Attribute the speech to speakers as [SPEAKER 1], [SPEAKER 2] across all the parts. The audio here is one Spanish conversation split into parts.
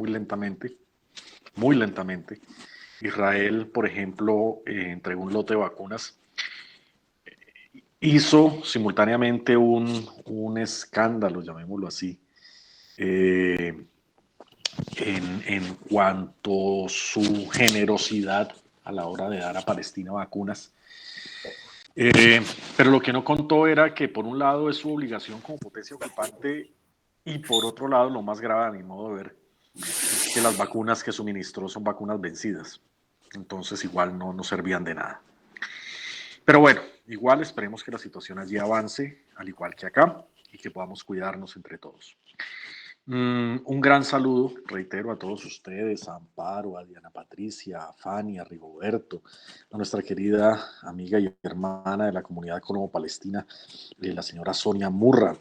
[SPEAKER 1] muy lentamente, muy lentamente. Israel, por ejemplo, entregó un lote de vacunas, hizo simultáneamente un escándalo, llamémoslo así, eh, en cuanto a su generosidad a la hora de dar a Palestina vacunas. Eh, pero lo que no contó era que por un lado es su obligación como potencia ocupante y por otro lado, lo más grave a mi modo de ver, es que las vacunas que suministró son vacunas vencidas. Entonces igual no servían de nada. Pero bueno, igual esperemos que la situación allí avance, al igual que acá, y que podamos cuidarnos entre todos. Un gran saludo, reitero, a todos ustedes, a Amparo, a Diana Patricia, a Fanny, a Rigoberto, a nuestra querida amiga y hermana de la comunidad colombo-palestina, la señora Sonia Murra,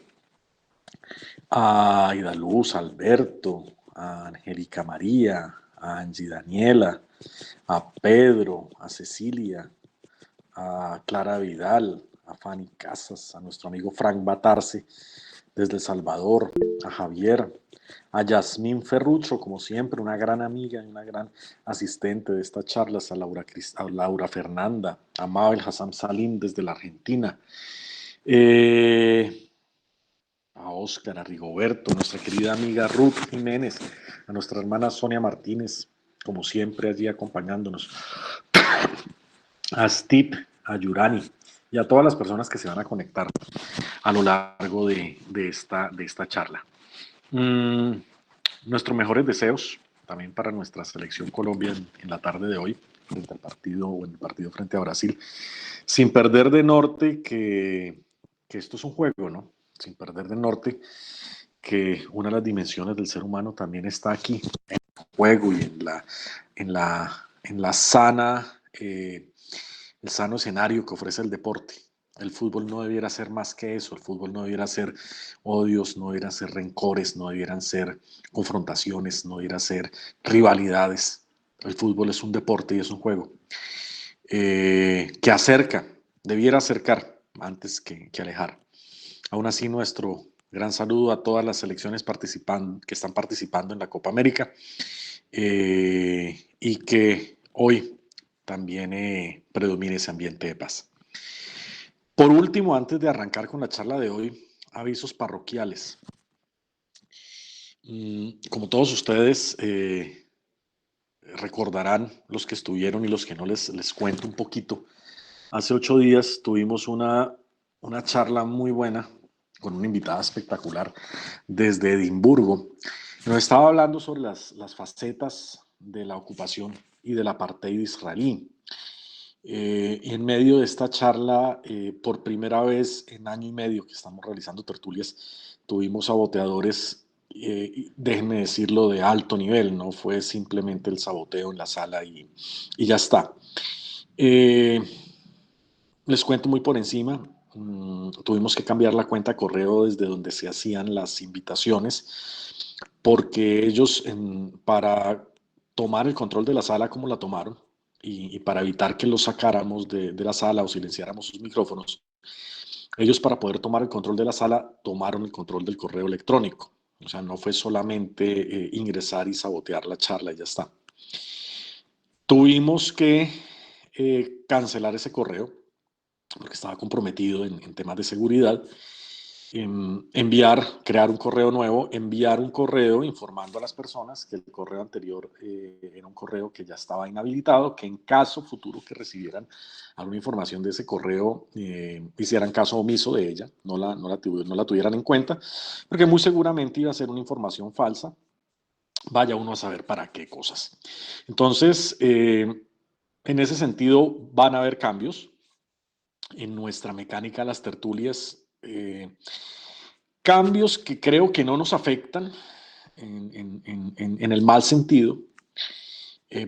[SPEAKER 1] a Idaluz, a Alberto, a Angélica María, a Angie Daniela, a Pedro, a Cecilia, a Clara Vidal, a Fanny Casas, a nuestro amigo Frank Batarse desde El Salvador, a Javier, a Yasmín Ferrucho, como siempre, una gran amiga y una gran asistente de estas charlas, a Laura Fernanda, a Mabel Hassan Salim desde la Argentina, a Oscar, a Rigoberto, a nuestra querida amiga Ruth Jiménez, a nuestra hermana Sonia Martínez, como siempre allí acompañándonos, a Steve, a Yurani y a todas las personas que se van a conectar a lo largo de esta charla. Nuestros mejores deseos también para nuestra selección Colombia en la tarde de hoy, frente al partido o en el partido frente a Brasil, sin perder de norte que esto es un juego, ¿no? Sin perder de norte que una de las dimensiones del ser humano también está aquí, en el juego y en la sana, el sano escenario que ofrece el deporte. El fútbol no debiera ser más que eso, el fútbol no debiera ser odios, no debiera ser rencores, no debieran ser confrontaciones, no debiera ser rivalidades. El fútbol es un deporte y es un juego que acerca, debiera acercar antes que alejar. Aún así, nuestro gran saludo a todas las selecciones que están participando en la Copa América y que hoy también predomine ese ambiente de paz. Por último, antes de arrancar con la charla de hoy, avisos parroquiales. Como todos ustedes recordarán, los que estuvieron y los que no, les cuento un poquito. Hace 8 días tuvimos una charla muy buena con una invitada espectacular desde Edimburgo. Nos estaba hablando sobre las facetas de la ocupación y del apartheid israelí. Y en medio de esta charla, por primera vez en año y medio que estamos realizando tertulias, tuvimos saboteadores, déjenme decirlo, de alto nivel, no fue simplemente el saboteo en la sala y ya está. Les cuento muy por encima, tuvimos que cambiar la cuenta de correo desde donde se hacían las invitaciones, porque ellos para tomar el control de la sala como la tomaron, y para evitar que los sacáramos de la sala o silenciáramos sus micrófonos, ellos para poder tomar el control de la sala tomaron el control del correo electrónico. O sea, no fue solamente ingresar y sabotear la charla y ya está. Tuvimos que cancelar ese correo porque estaba comprometido en temas de seguridad. Crear un correo nuevo, enviar un correo informando a las personas que el correo anterior era un correo que ya estaba inhabilitado, que en caso futuro que recibieran alguna información de ese correo, hicieran caso omiso de ella, no la tuvieran en cuenta, porque muy seguramente iba a ser una información falsa, vaya uno a saber para qué cosas. Entonces, en ese sentido van a haber cambios en nuestra mecánica de las tertulias. Cambios que creo que no nos afectan en el mal sentido,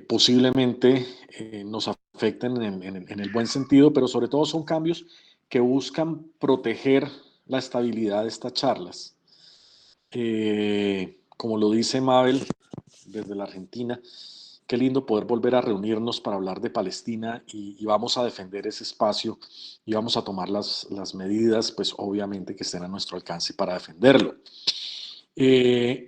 [SPEAKER 1] posiblemente nos afecten en el buen sentido, pero sobre todo son cambios que buscan proteger la estabilidad de estas charlas. Como lo dice Mabel desde la Argentina, qué lindo poder volver a reunirnos para hablar de Palestina y vamos a defender ese espacio y vamos a tomar las medidas, pues obviamente que estén a nuestro alcance para defenderlo.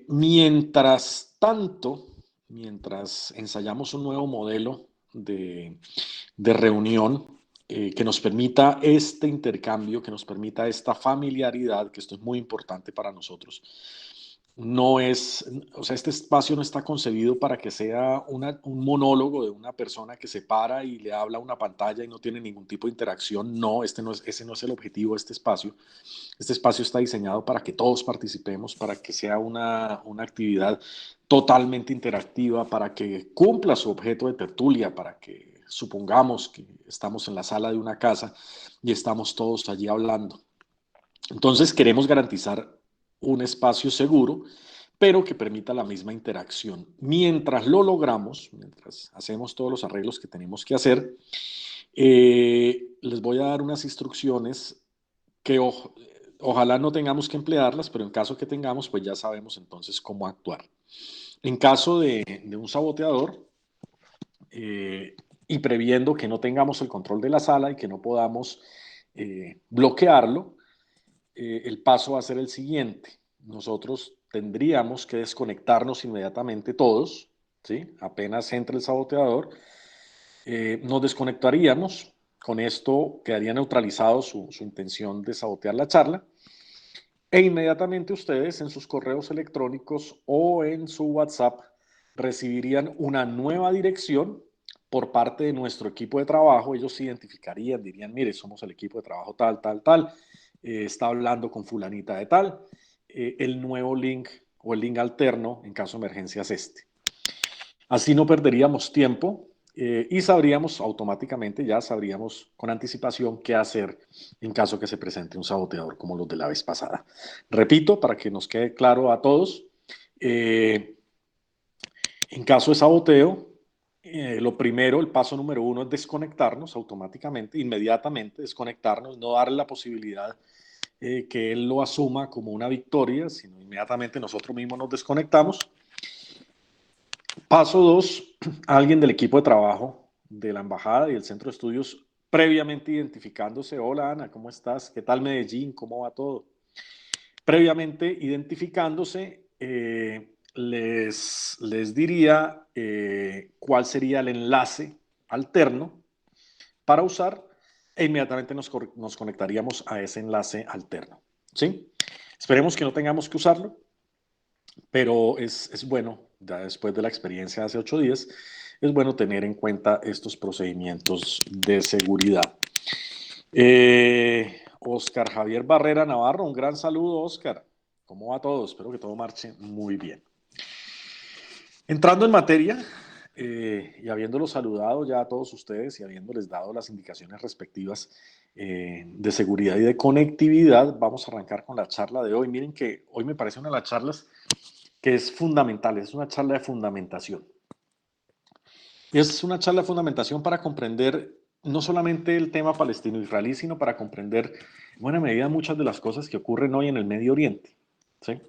[SPEAKER 1] Mientras tanto, mientras ensayamos un nuevo modelo de reunión que nos permita este intercambio, que nos permita esta familiaridad, que esto es muy importante para nosotros. No es, o sea, este espacio no está concebido para que sea un monólogo de una persona que se para y le habla a una pantalla y no tiene ningún tipo de interacción. No, ese no es el objetivo de este espacio. Este espacio está diseñado para que todos participemos, para que sea una actividad totalmente interactiva, para que cumpla su objeto de tertulia, para que supongamos que estamos en la sala de una casa y estamos todos allí hablando. Entonces queremos garantizar un espacio seguro, pero que permita la misma interacción. Mientras lo logramos, mientras hacemos todos los arreglos que tenemos que hacer, les voy a dar unas instrucciones que ojalá no tengamos que emplearlas, pero en caso que tengamos, pues ya sabemos entonces cómo actuar. En caso de un saboteador, y previendo que no tengamos el control de la sala y que no podamos bloquearlo, el paso va a ser el siguiente. Nosotros tendríamos que desconectarnos inmediatamente todos, ¿sí? Apenas entre el saboteador, nos desconectaríamos. Con esto quedaría neutralizado su intención de sabotear la charla. E inmediatamente ustedes en sus correos electrónicos o en su WhatsApp recibirían una nueva dirección por parte de nuestro equipo de trabajo. Ellos se identificarían, dirían, mire, somos el equipo de trabajo tal, tal, tal, está hablando con fulanita de tal, el nuevo link o el link alterno en caso de emergencia es este. Así no perderíamos tiempo y sabríamos automáticamente, ya sabríamos con anticipación qué hacer en caso que se presente un saboteador como los de la vez pasada. Repito, para que nos quede claro a todos, en caso de saboteo, lo primero, el paso número uno es desconectarnos automáticamente, inmediatamente desconectarnos, no darle la posibilidad que él lo asuma como una victoria, sino inmediatamente nosotros mismos nos desconectamos. Paso dos, alguien del equipo de trabajo de la embajada y el centro de estudios previamente identificándose. Hola Ana, ¿cómo estás? ¿Qué tal Medellín? ¿Cómo va todo? Previamente identificándose, les diría cuál sería el enlace alterno para usar e inmediatamente nos conectaríamos a ese enlace alterno. ¿Sí? Esperemos que no tengamos que usarlo, pero es bueno, ya después de la experiencia de hace 8 días, es bueno tener en cuenta estos procedimientos de seguridad. Oscar Javier Barrera Navarro, un gran saludo, Oscar. ¿Cómo va todo? Espero que todo marche muy bien. Entrando en materia, y habiéndolos saludado ya a todos ustedes y habiéndoles dado las indicaciones respectivas de seguridad y de conectividad, vamos a arrancar con la charla de hoy. Miren que hoy me parece una de las charlas que es fundamental, es una charla de fundamentación. Es una charla de fundamentación para comprender no solamente el tema palestino-israelí, sino para comprender en buena medida muchas de las cosas que ocurren hoy en el Medio Oriente. ¿Sí?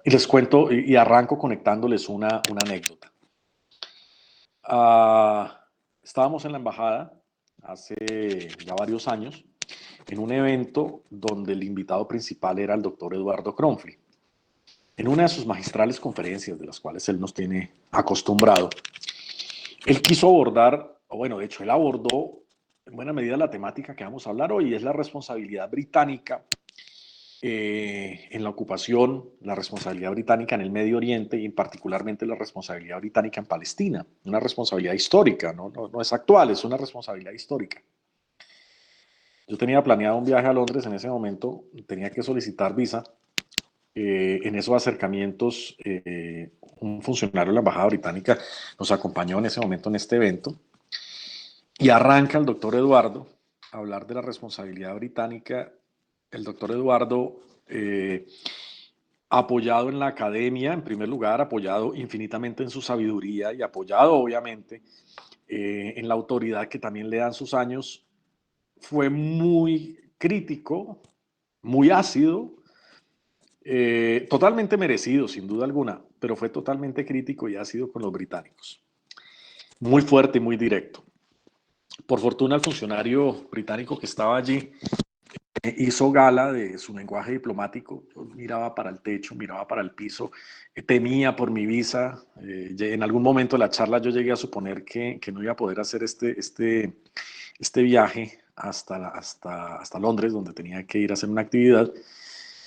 [SPEAKER 1] Y les cuento y arranco conectándoles una anécdota. Estábamos en la embajada hace ya varios años en un evento donde el invitado principal era el doctor Eduardo Kronfli. En una de sus magistrales conferencias, de las cuales él nos tiene acostumbrado, él quiso abordar, o bueno, de hecho, él abordó en buena medida la temática que vamos a hablar hoy, es la responsabilidad británica en la ocupación, la responsabilidad británica en el Medio Oriente y particularmente la responsabilidad británica en Palestina. Una responsabilidad histórica, no es actual, es una responsabilidad histórica. Yo tenía planeado un viaje a Londres en ese momento, tenía que solicitar visa. En esos acercamientos, un funcionario de la Embajada Británica nos acompañó en ese momento en este evento y arranca el doctor Eduardo a hablar de la responsabilidad británica. El doctor Eduardo, apoyado en la academia, en primer lugar, apoyado infinitamente en su sabiduría y apoyado, obviamente, en la autoridad que también le dan sus años, fue muy crítico, muy ácido, totalmente merecido, sin duda alguna, pero fue totalmente crítico y ácido con los británicos. Muy fuerte y muy directo. Por fortuna, el funcionario británico que estaba allí hizo gala de su lenguaje diplomático. Yo miraba para el techo, miraba para el piso, temía por mi visa. En algún momento de la charla yo llegué a suponer que no iba a poder hacer este viaje hasta Londres, donde tenía que ir a hacer una actividad.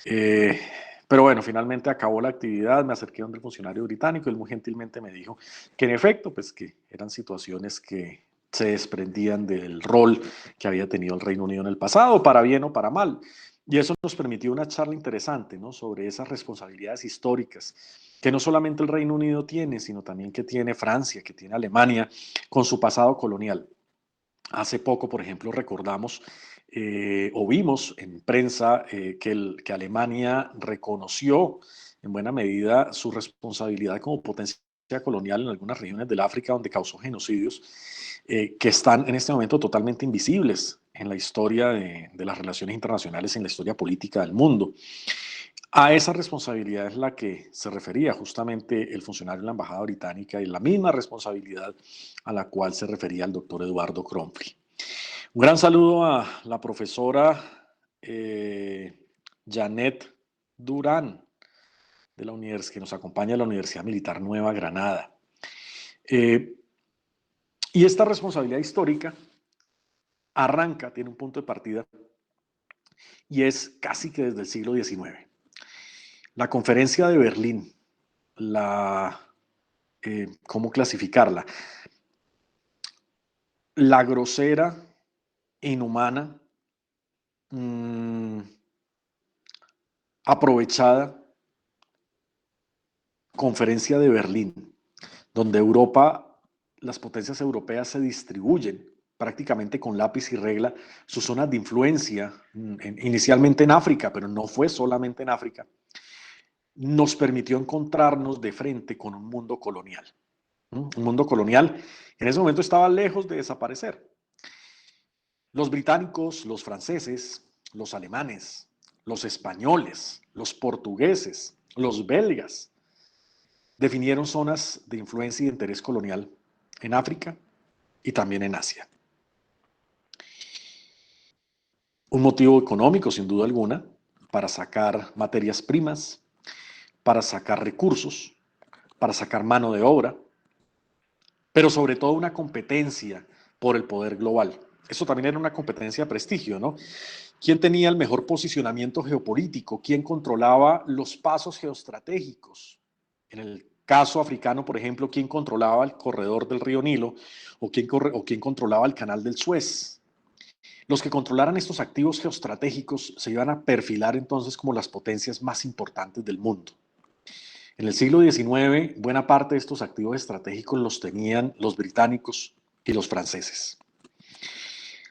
[SPEAKER 1] Eh, pero bueno, finalmente acabó la actividad, me acerqué donde el funcionario británico, él muy gentilmente me dijo que en efecto, pues que eran situaciones que se desprendían del rol que había tenido el Reino Unido en el pasado, para bien o para mal. Y eso nos permitió una charla interesante, ¿no? Sobre esas responsabilidades históricas que no solamente el Reino Unido tiene, sino también que tiene Francia, que tiene Alemania, con su pasado colonial. Hace poco, por ejemplo, recordamos o vimos en prensa que Alemania reconoció en buena medida su responsabilidad como potencia colonial en algunas regiones del África donde causó genocidios que están en este momento totalmente invisibles en la historia de las relaciones internacionales, en la historia política del mundo. A esa responsabilidad es la que se refería justamente el funcionario de la Embajada Británica y la misma responsabilidad a la cual se refería el doctor Eduardo Kronfli. Un gran saludo a la profesora Janet Durán, de la que nos acompaña de la Universidad Militar Nueva Granada. Y esta responsabilidad histórica arranca, tiene un punto de partida, y es casi que desde el siglo XIX. La conferencia de Berlín, ¿cómo clasificarla? La grosera, inhumana, aprovechada conferencia de Berlín, donde las potencias europeas se distribuyen prácticamente con lápiz y regla sus zonas de influencia, inicialmente en África, pero no fue solamente en África, nos permitió encontrarnos de frente con un mundo colonial. Un mundo colonial en ese momento estaba lejos de desaparecer. Los británicos, los franceses, los alemanes, los españoles, los portugueses, los belgas, definieron zonas de influencia y de interés colonial en África y también en Asia. Un motivo económico, sin duda alguna, para sacar materias primas, para sacar recursos, para sacar mano de obra, pero sobre todo una competencia por el poder global. Eso también era una competencia de prestigio, ¿no? ¿Quién tenía el mejor posicionamiento geopolítico? ¿Quién controlaba los pasos geoestratégicos? En el caso africano, por ejemplo, ¿quién controlaba el corredor del río Nilo o quién controlaba el canal del Suez? Los que controlaran estos activos geoestratégicos se iban a perfilar entonces como las potencias más importantes del mundo. En el siglo XIX, buena parte de estos activos estratégicos los tenían los británicos y los franceses.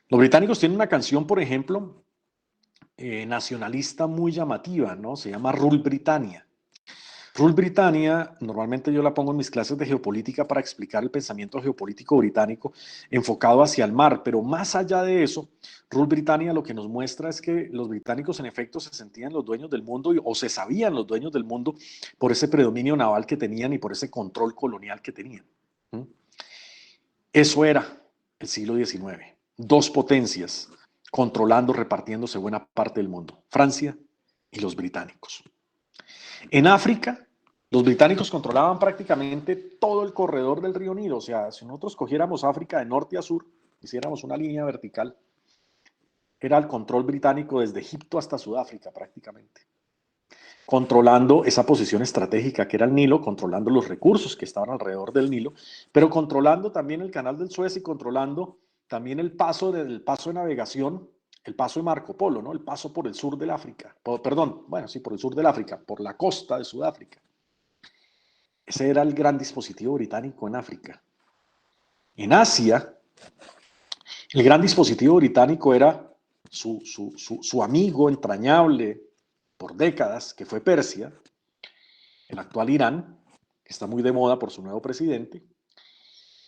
[SPEAKER 1] Los británicos tienen una canción, por ejemplo, nacionalista muy llamativa, ¿no? Se llama Rule Britannia. Rule Britannia, normalmente yo la pongo en mis clases de geopolítica para explicar el pensamiento geopolítico británico enfocado hacia el mar, pero más allá de eso, Rule Britannia lo que nos muestra es que los británicos en efecto se sentían los dueños del mundo o se sabían los dueños del mundo por ese predominio naval que tenían y por ese control colonial que tenían. Eso era el siglo XIX. Dos potencias controlando, repartiéndose buena parte del mundo, Francia y los británicos. En África, los británicos controlaban prácticamente todo el corredor del río Nilo. O sea, si nosotros cogiéramos África de norte a sur, hiciéramos una línea vertical, era el control británico desde Egipto hasta Sudáfrica prácticamente, controlando esa posición estratégica que era el Nilo, controlando los recursos que estaban alrededor del Nilo, pero controlando también el canal del Suez y controlando también el paso de navegación, el paso de Marco Polo, ¿no? El paso por el sur del África, perdón, bueno, sí, por el sur del África, por la costa de Sudáfrica. Ese era el gran dispositivo británico en África. En Asia, el gran dispositivo británico era su amigo entrañable por décadas, que fue Persia, el actual Irán, que está muy de moda por su nuevo presidente,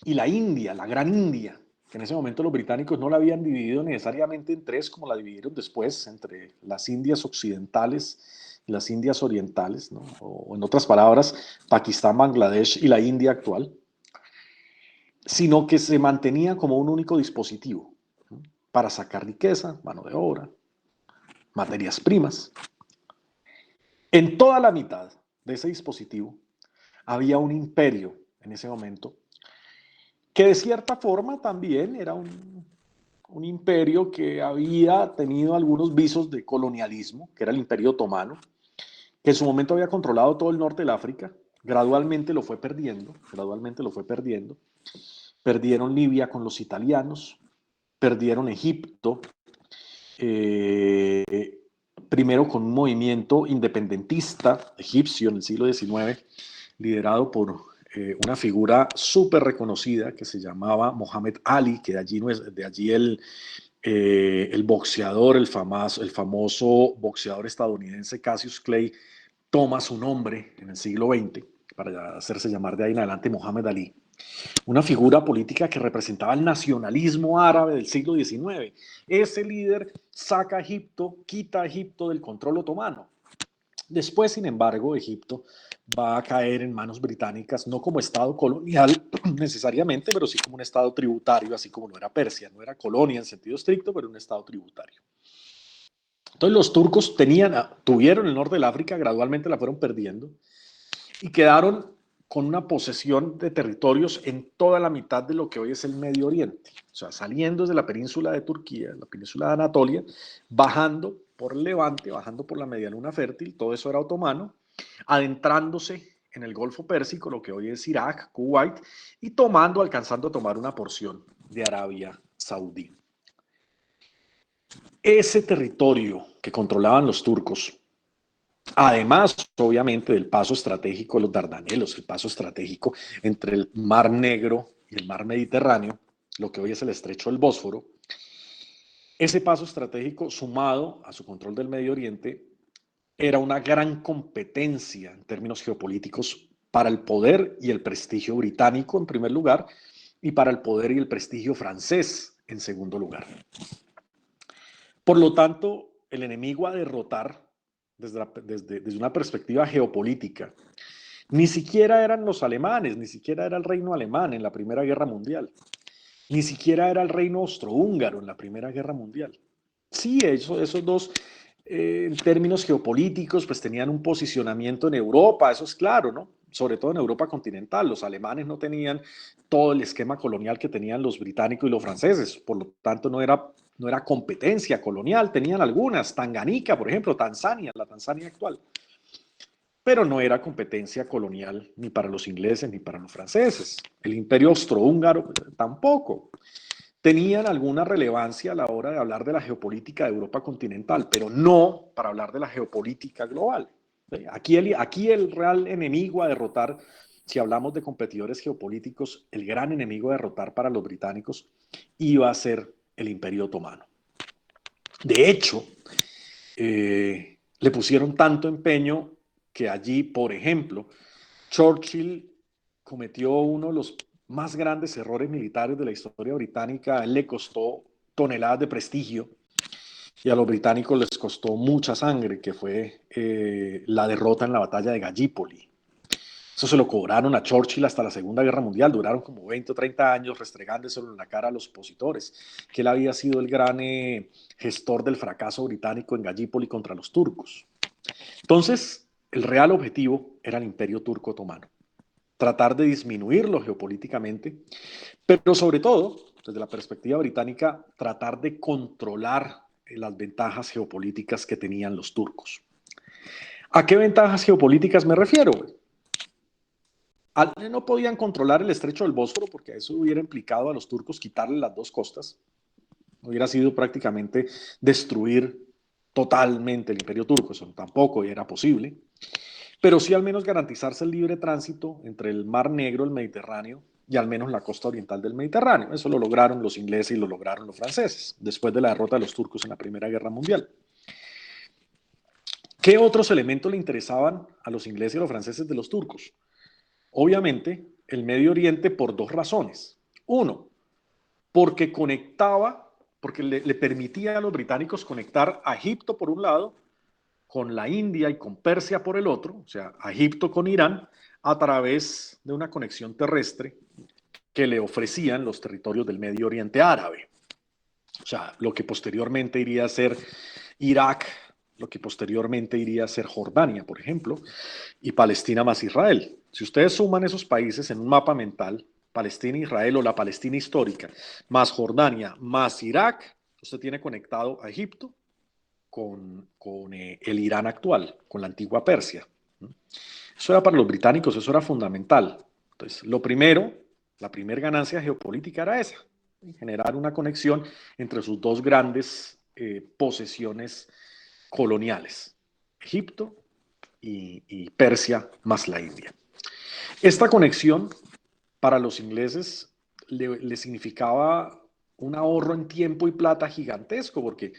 [SPEAKER 1] y la India, la gran India, que en ese momento los británicos no la habían dividido necesariamente en tres, como la dividieron después, entre las Indias occidentales y las Indias orientales, ¿no? O en otras palabras, Pakistán, Bangladesh y la India actual, sino que se mantenía como un único dispositivo, ¿no? Para sacar riqueza, mano de obra, materias primas. En toda la mitad de ese dispositivo había un imperio en ese momento que de cierta forma también era un imperio que había tenido algunos visos de colonialismo, que era el Imperio Otomano, que en su momento había controlado todo el norte del África, gradualmente lo fue perdiendo, perdieron Libia con los italianos, perdieron Egipto, eh, primero con un movimiento independentista egipcio en el siglo XIX, liderado por una figura súper reconocida que se llamaba Mohammed Ali, que de allí el boxeador, el famoso boxeador estadounidense Cassius Clay, toma su nombre en el siglo XX para hacerse llamar de ahí en adelante Mohammed Ali. Una figura política que representaba el nacionalismo árabe del siglo XIX. Ese líder saca a Egipto, quita a Egipto del control otomano. Después, sin embargo, Egipto va a caer en manos británicas, no como estado colonial necesariamente, pero sí como un estado tributario, así como lo era Persia. No era colonia en sentido estricto, pero un estado tributario. Entonces los turcos tuvieron el norte del África, gradualmente la fueron perdiendo y quedaron con una posesión de territorios en toda la mitad de lo que hoy es el Medio Oriente. O sea, saliendo desde la península de Turquía, la península de Anatolia, bajando por Levante, bajando por la Medialuna Fértil, todo eso era otomano, adentrándose en el Golfo Pérsico, lo que hoy es Irak, Kuwait, y alcanzando a tomar una porción de Arabia Saudí. Ese territorio que controlaban los turcos, además, obviamente, del paso estratégico de los Dardanelos, el paso estratégico entre el Mar Negro y el Mar Mediterráneo, lo que hoy es el Estrecho del Bósforo, ese paso estratégico sumado a su control del Medio Oriente era una gran competencia en términos geopolíticos para el poder y el prestigio británico en primer lugar y para el poder y el prestigio francés en segundo lugar. Por lo tanto, el enemigo a derrotar desde una perspectiva geopolítica ni siquiera eran los alemanes, ni siquiera era el reino alemán en la Primera Guerra Mundial, ni siquiera era el reino austrohúngaro en la Primera Guerra Mundial. Sí, esos dos, en términos geopolíticos, pues tenían un posicionamiento en Europa, eso es claro, ¿no? Sobre todo en Europa continental. Los alemanes no tenían todo el esquema colonial que tenían los británicos y los franceses, por lo tanto no era competencia colonial, tenían algunas, Tanganica, por ejemplo, Tanzania, la Tanzania actual, pero no era competencia colonial ni para los ingleses ni para los franceses. El imperio austrohúngaro tampoco. Tenían alguna relevancia a la hora de hablar de la geopolítica de Europa continental, pero no para hablar de la geopolítica global. Aquí el real enemigo a derrotar, si hablamos de competidores geopolíticos, el gran enemigo a derrotar para los británicos iba a ser el Imperio Otomano. De hecho, le pusieron tanto empeño que allí, por ejemplo, Churchill cometió uno de los más grandes errores militares de la historia británica. A él le costó toneladas de prestigio y a los británicos les costó mucha sangre, que fue la derrota en la batalla de Gallipoli. Eso se lo cobraron a Churchill hasta la Segunda Guerra Mundial. Duraron como 20 o 30 años restregándoselo en la cara a los opositores, que él había sido el gran gestor del fracaso británico en Gallipoli contra los turcos. Entonces, el real objetivo era el Imperio Turco Otomano. Tratar de disminuirlo geopolíticamente, pero sobre todo, desde la perspectiva británica, tratar de controlar las ventajas geopolíticas que tenían los turcos. ¿A qué ventajas geopolíticas me refiero? No podían controlar el estrecho del Bósforo porque eso hubiera implicado a los turcos quitarle las dos costas. Hubiera sido prácticamente destruir totalmente el imperio turco, eso tampoco era posible. Pero sí al menos garantizarse el libre tránsito entre el Mar Negro, el Mediterráneo, y al menos la costa oriental del Mediterráneo. Eso lo lograron los ingleses y lo lograron los franceses, después de la derrota de los turcos en la Primera Guerra Mundial. ¿Qué otros elementos le interesaban a los ingleses y a los franceses de los turcos? Obviamente, el Medio Oriente por dos razones. Uno, porque porque le permitía a los británicos conectar a Egipto por un lado, con la India y con Persia por el otro, o sea, a Egipto con Irán, a través de una conexión terrestre que le ofrecían los territorios del Medio Oriente árabe. O sea, lo que posteriormente iría a ser Irak, lo que posteriormente iría a ser Jordania, por ejemplo, y Palestina más Israel. Si ustedes suman esos países en un mapa mental, Palestina, Israel o la Palestina histórica, más Jordania, más Irak, usted tiene conectado a Egipto con el Irán actual, con la antigua Persia. Eso era para los británicos, eso era fundamental. Entonces, lo primero, la primera ganancia geopolítica era esa, generar una conexión entre sus dos grandes posesiones coloniales, Egipto y Persia más la India. Esta conexión para los ingleses le significaba un ahorro en tiempo y plata gigantesco, porque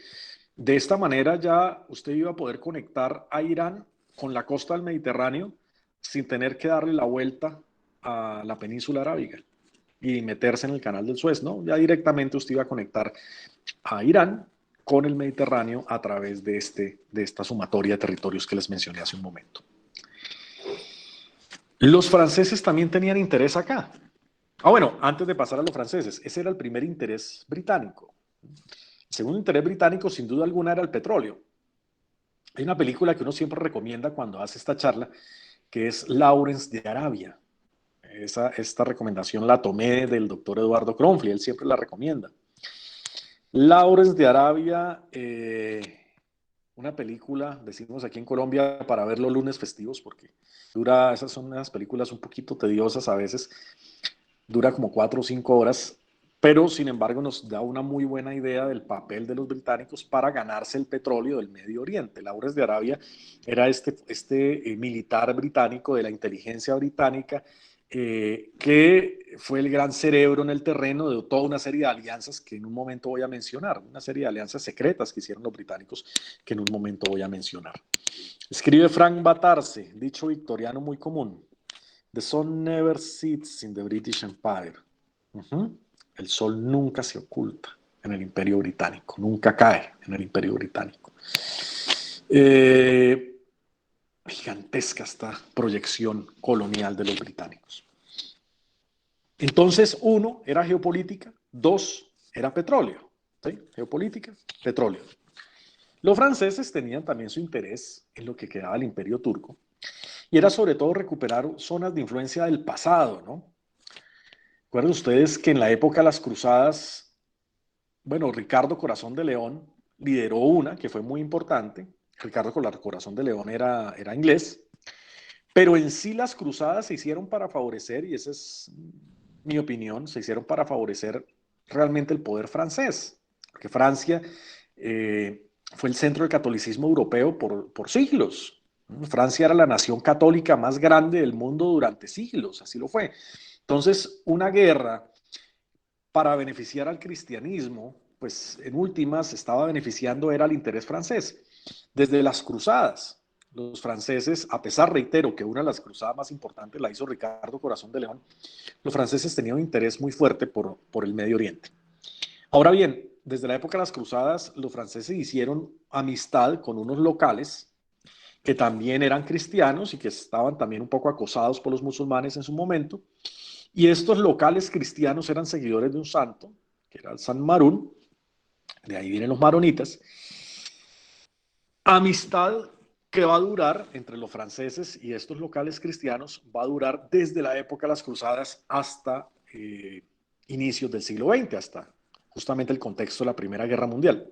[SPEAKER 1] de esta manera ya usted iba a poder conectar a Irán con la costa del Mediterráneo sin tener que darle la vuelta a la península arábiga y meterse en el canal del Suez, ¿no? Ya directamente usted iba a conectar a Irán con el Mediterráneo a través de esta sumatoria de territorios que les mencioné hace un momento. Los franceses también tenían interés acá. Bueno, antes de pasar a los franceses, ese era el primer interés británico. El segundo interés británico, sin duda alguna, era el petróleo. Hay una película que uno siempre recomienda cuando hace esta charla, que es Lawrence de Arabia. Esta recomendación la tomé del doctor Eduardo Kronfli, él siempre la recomienda. Lawrence de Arabia, una película, decimos aquí en Colombia, para ver los lunes festivos, porque esas son unas películas un poquito tediosas a veces, dura como 4 o 5 horas, pero sin embargo nos da una muy buena idea del papel de los británicos para ganarse el petróleo del Medio Oriente. Lawrence de Arabia era este militar británico de la inteligencia británica, que fue el gran cerebro en el terreno de toda una serie de alianzas que en un momento voy a mencionar, una serie de alianzas secretas que hicieron los británicos que en un momento voy a mencionar. Escribe Frank Batarse, dicho victoriano muy común: The sun never sets in the British Empire. El sol nunca se oculta en el Imperio Británico, nunca cae en el Imperio Británico. Gigantesca esta proyección colonial de los británicos. Entonces, 1 era geopolítica, 2 era petróleo. ¿Sí? Geopolítica, petróleo. Los franceses tenían también su interés en lo que quedaba del Imperio Turco, y era sobre todo recuperar zonas de influencia del pasado, ¿no? Recuerden ustedes que en la época de las cruzadas, bueno, Ricardo Corazón de León lideró una que fue muy importante. Ricardo Corazón de León era inglés, pero en sí las cruzadas se hicieron para favorecer, y esa es mi opinión, se hicieron para favorecer realmente el poder francés, porque Francia fue el centro del catolicismo europeo por siglos. Francia era la nación católica más grande del mundo durante siglos, así lo fue. Entonces, una guerra para beneficiar al cristianismo, pues en últimas estaba beneficiando era el interés francés. Desde las cruzadas, los franceses, a pesar, reitero, que una de las cruzadas más importantes la hizo Ricardo Corazón de León, los franceses tenían un interés muy fuerte por el Medio Oriente. Ahora bien, desde la época de las cruzadas, los franceses hicieron amistad con unos locales que también eran cristianos y que estaban también un poco acosados por los musulmanes en su momento. Y estos locales cristianos eran seguidores de un santo, que era el San Marún, de ahí vienen los maronitas. Amistad que va a durar entre los franceses y estos locales cristianos, va a durar desde la época de las cruzadas hasta inicios del siglo XX, hasta justamente el contexto de la Primera Guerra Mundial.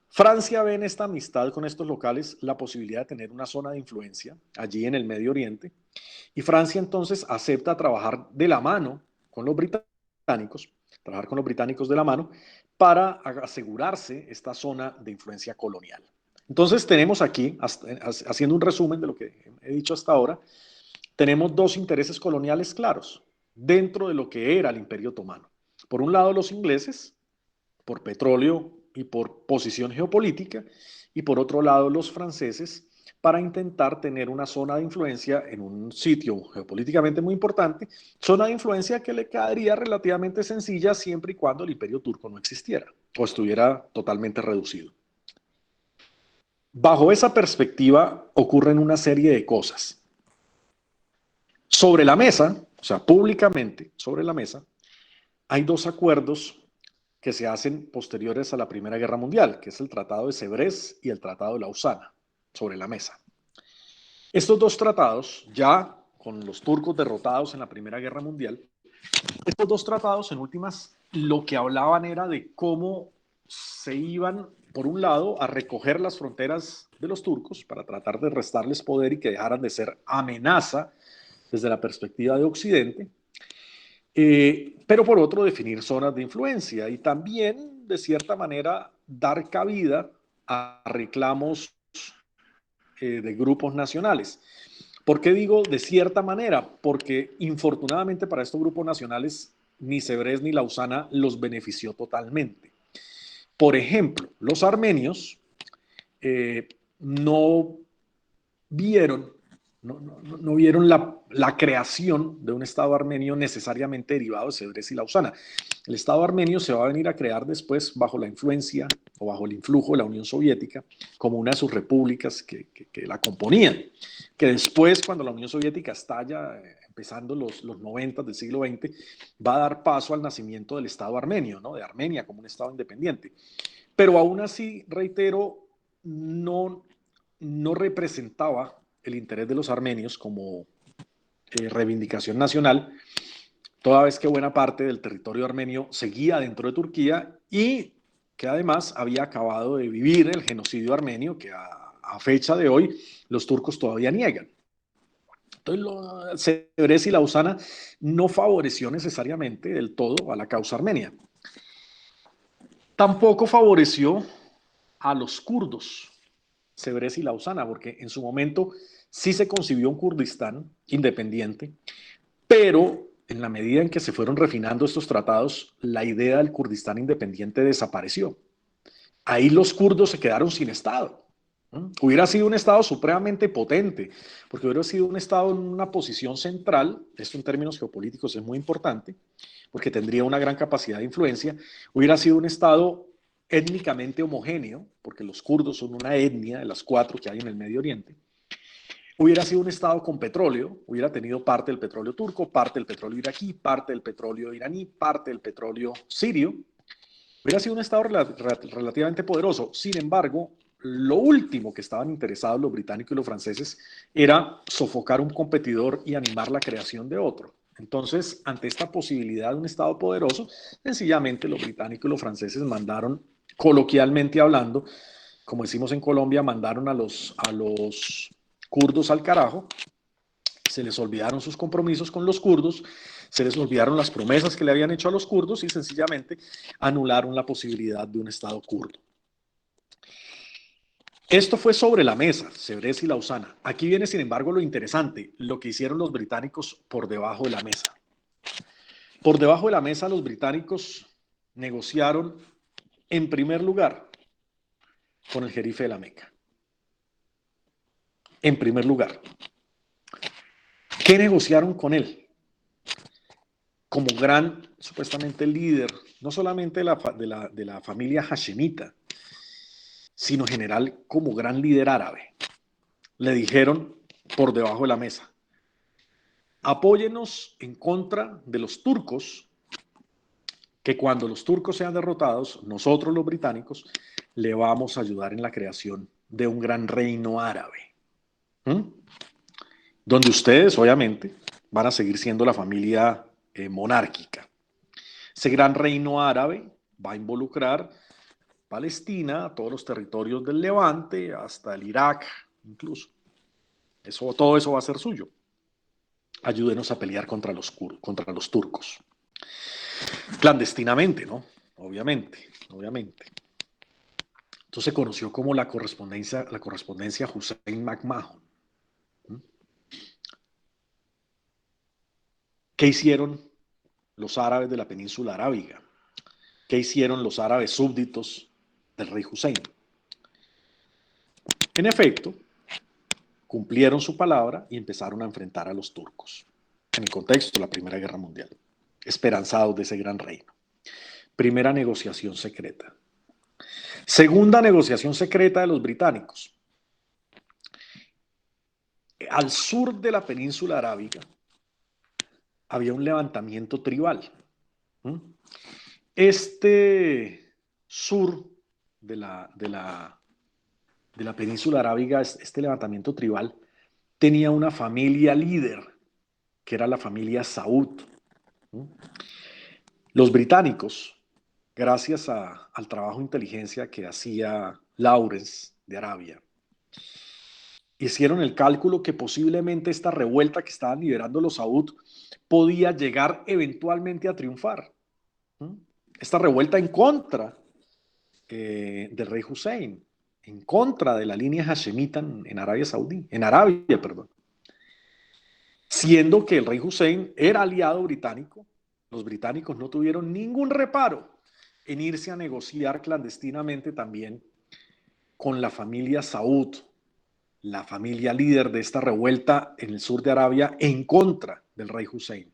[SPEAKER 1] Francia ve en esta amistad con estos locales la posibilidad de tener una zona de influencia allí en el Medio Oriente, y Francia entonces acepta trabajar de la mano con los británicos, trabajar con los británicos de la mano para asegurarse esta zona de influencia colonial. Entonces tenemos aquí, haciendo un resumen de lo que he dicho hasta ahora, tenemos 2 intereses coloniales claros dentro de lo que era el Imperio Otomano. Por un lado, los ingleses, por petróleo y por posición geopolítica, y por otro lado, los franceses, para intentar tener una zona de influencia en un sitio geopolíticamente muy importante, zona de influencia que le quedaría relativamente sencilla siempre y cuando el Imperio Turco no existiera o estuviera totalmente reducido. Bajo esa perspectiva ocurren una serie de cosas. Sobre la mesa, o sea, públicamente sobre la mesa, hay 2 acuerdos que se hacen posteriores a la Primera Guerra Mundial, que es el Tratado de Sèvres y el Tratado de Lausana, sobre la mesa. Estos dos tratados, ya con los turcos derrotados en la Primera Guerra Mundial, estos dos tratados, en últimas, lo que hablaban era de cómo se iban, por un lado, a recoger las fronteras de los turcos para tratar de restarles poder y que dejaran de ser amenaza desde la perspectiva de Occidente, pero por otro, definir zonas de influencia y también, de cierta manera, dar cabida a reclamos de grupos nacionales. ¿Por qué digo de cierta manera? Porque infortunadamente para estos grupos nacionales ni Sèvres ni Lausana los benefició totalmente. Por ejemplo, los armenios no vieron, no vieron la creación de un Estado armenio necesariamente derivado de Sèvres y Lausana. El Estado armenio se va a venir a crear después bajo la influencia o bajo el influjo de la Unión Soviética como una de sus repúblicas que la componían, que después, cuando la Unión Soviética estalla, empezando los 90 del siglo XX, va a dar paso al nacimiento del Estado armenio, ¿no? De Armenia como un Estado independiente. Pero aún así, reitero, no representaba el interés de los armenios como reivindicación nacional, toda vez que buena parte del territorio armenio seguía dentro de Turquía y que además había acabado de vivir el genocidio armenio que a fecha de hoy los turcos todavía niegan. Entonces, Sèvres y Lausana no favoreció necesariamente del todo a la causa armenia. Tampoco favoreció a los kurdos, Sèvres y Lausana, porque en su momento sí se concibió un Kurdistán independiente, pero en la medida en que se fueron refinando estos tratados, la idea del Kurdistán independiente desapareció. Ahí los kurdos se quedaron sin Estado. Hubiera sido un Estado supremamente potente, porque hubiera sido un Estado en una posición central, esto en términos geopolíticos es muy importante, porque tendría una gran capacidad de influencia, hubiera sido un Estado étnicamente homogéneo, porque los kurdos son una etnia de las 4 que hay en el Medio Oriente, hubiera sido un Estado con petróleo, hubiera tenido parte del petróleo turco, parte del petróleo iraquí, parte del petróleo iraní, parte del petróleo sirio, hubiera sido un Estado relativamente poderoso. Sin embargo, lo último que estaban interesados los británicos y los franceses era sofocar un competidor y animar la creación de otro. Entonces, ante esta posibilidad de un Estado poderoso, sencillamente los británicos y los franceses mandaron, coloquialmente hablando, como decimos en Colombia, mandaron a los kurdos al carajo, se les olvidaron sus compromisos con los kurdos, se les olvidaron las promesas que le habían hecho a los kurdos y sencillamente anularon la posibilidad de un Estado kurdo. Esto fue sobre la mesa, Sèvres y Lausana. Aquí viene, sin embargo, lo interesante, lo que hicieron los británicos por debajo de la mesa. Por debajo de la mesa, los británicos negociaron, en primer lugar, con el jerife de la Meca. En primer lugar. ¿Qué negociaron con él? Como gran, supuestamente, líder, no solamente de la familia hashemita, sino en general como gran líder árabe. Le dijeron por debajo de la mesa, apóyenos en contra de los turcos, que cuando los turcos sean derrotados, nosotros los británicos le vamos a ayudar en la creación de un gran reino árabe. Donde ustedes, obviamente, van a seguir siendo la familia monárquica. Ese gran reino árabe va a involucrar Palestina, todos los territorios del Levante, hasta el Irak, incluso. Todo eso va a ser suyo. Ayúdenos a pelear contra los turcos. Clandestinamente, ¿no? Obviamente. Entonces se conoció como la correspondencia Hussein-McMahon. ¿Qué hicieron los árabes de la península arábiga? ¿Qué hicieron los árabes súbditos del rey Hussein? En efecto, cumplieron su palabra y empezaron a enfrentar a los turcos, en el contexto de la Primera Guerra Mundial, esperanzados de ese gran reino. Primera negociación secreta. Segunda negociación secreta de los británicos. Al sur de la península arábiga había un levantamiento tribal. Este sur de la península arábiga, este levantamiento tribal, tenía una familia líder, que era la familia Saud. Los británicos, gracias al trabajo de inteligencia que hacía Lawrence de Arabia, hicieron el cálculo que posiblemente esta revuelta que estaban liderando los Saud podía llegar eventualmente a triunfar. Esta revuelta en contra del rey Hussein, en contra de la línea hashemita en Arabia Saudí, en Arabia, perdón. Siendo que el rey Hussein era aliado británico, los británicos no tuvieron ningún reparo en irse a negociar clandestinamente también con la familia Saud, la familia líder de esta revuelta en el sur de Arabia en contra del rey Hussein.